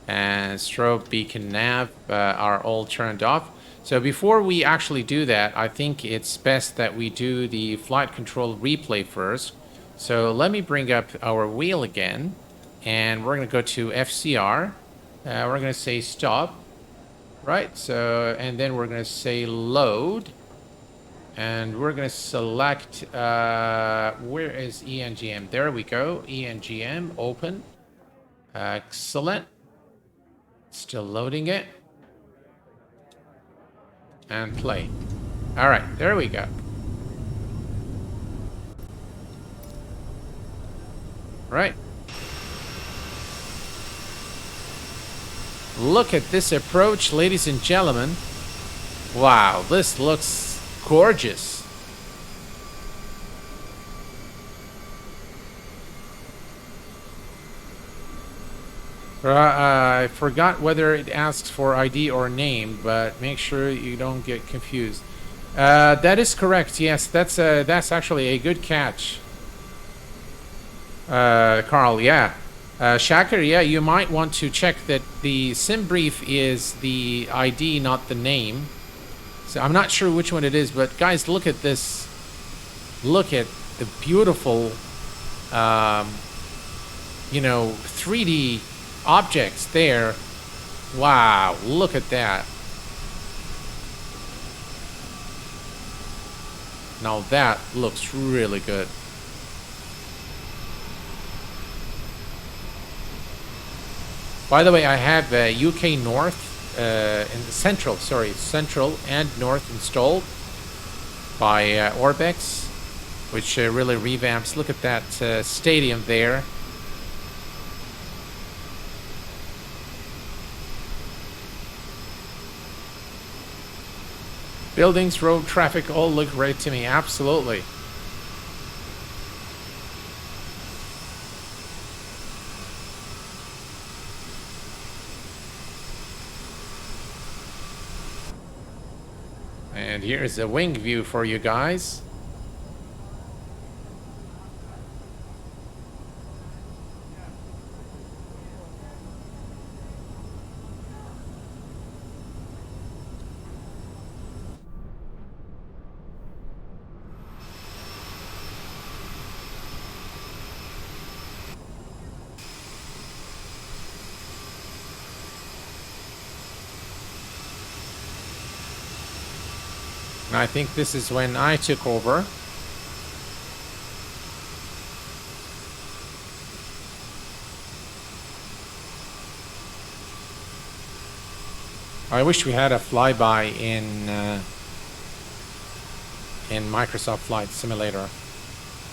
And strobe, beacon, nav are all turned off. So before we actually do that, I think it's best that we do the flight control replay first. So let me bring up our wheel again. And we're going to go to FCR. We're going to say stop. Right, so, and then we're going to say load. And we're going to select, where is ENGM? There we go, ENGM, open. Excellent. Still loading it. And play. All right, there we go. Right. Look at this approach, ladies and gentlemen. Wow, this looks gorgeous. I forgot whether it asks for ID or name, but make sure you don't get confused. That is correct. Yes, that's actually a good catch, Carl. Yeah. Shakir, yeah, you might want to check that the SimBrief is the ID, not the name. So I'm not sure which one it is, but guys, look at this. Look at the beautiful, 3D objects there. Wow, look at that. Now that looks really good. By the way, I have UK North, Central and North installed by Orbex, which really revamps. Look at that stadium there. Buildings, road traffic, all look great to me. Absolutely. And here's a wing view for you guys. And I think this is when I took over. I wish we had a flyby in Microsoft Flight Simulator.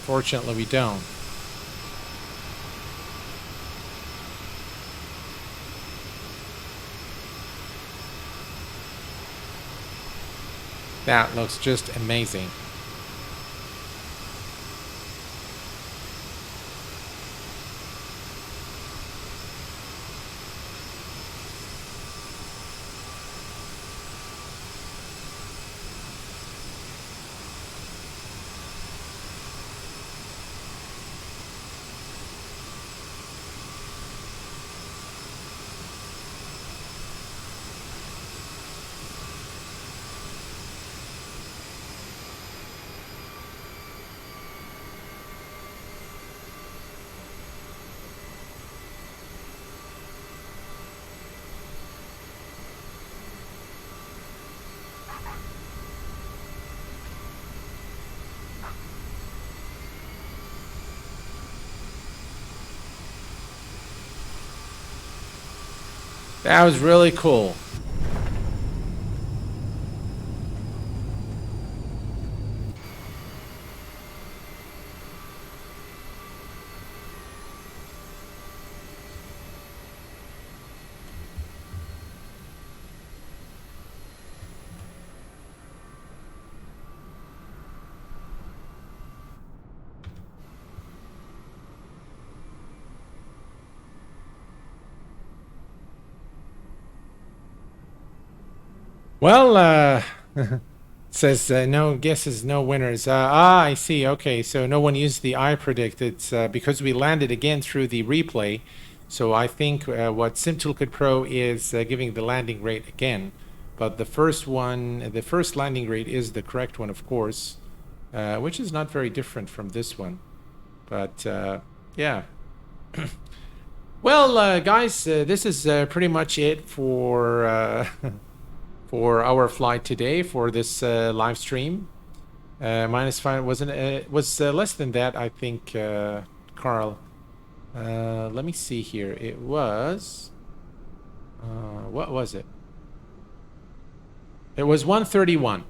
Fortunately, we don't. That looks just amazing. That was really cool. Well, it says no guesses, no winners. I see. Okay, so no one used the I predict. It's because we landed again through the replay. So I think what SimToolkit Pro is giving the landing rate again. But the first landing rate is the correct one, of course, which is not very different from this one. But yeah. Well, guys, this is pretty much it for for our flight today, for this live stream. -5 wasn't was less than that, I think, Carl. Let me see here. It was what was it? It was 131.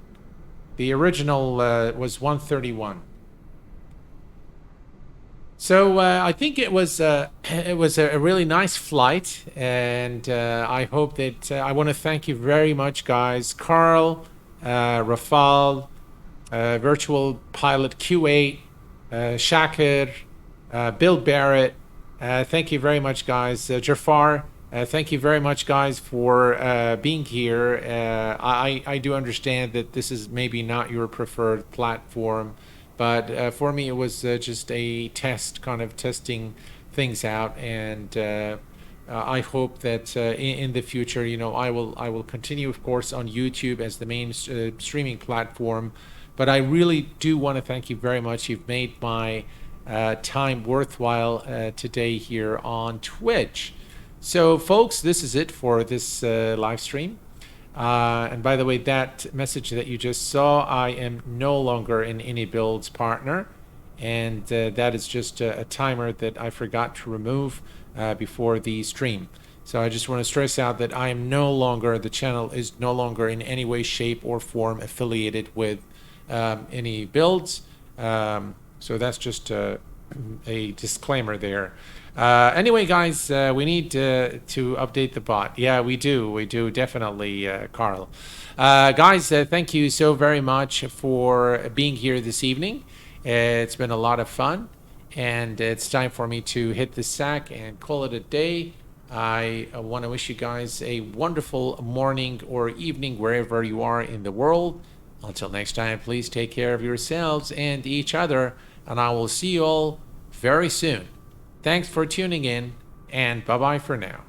The original was 131. So I think it was a really nice flight, and I hope that I want to thank you very much, guys. Carl, Rafal, Virtual Pilot Q8, Shakir, Bill Barrett. Thank you very much, guys. Jafar, thank you very much, guys, for being here. I do understand that this is maybe not your preferred platform. But for me, it was just a test, kind of testing things out. And I hope that in the future, I will continue, of course, on YouTube as the main streaming platform. But I really do want to thank you very much. You've made my time worthwhile today here on Twitch. So, folks, this is it for this live stream. And by the way, that message that you just saw, I am no longer an AnyBuilds partner. And that is just a timer that I forgot to remove before the stream. So I just want to stress out that I am no longer, the channel is no longer in any way, shape, or form affiliated with AnyBuilds. So that's just a disclaimer there. Anyway, guys, we need to update the bot. Yeah, we do definitely, Carl. Guys, thank you so very much for being here this evening. It's been a lot of fun, and it's time for me to hit the sack and call it a day. I want to wish you guys a wonderful morning or evening wherever you are in the world. Until next time, please take care of yourselves and each other, and I will see you all very soon. Thanks for tuning in, and bye-bye for now.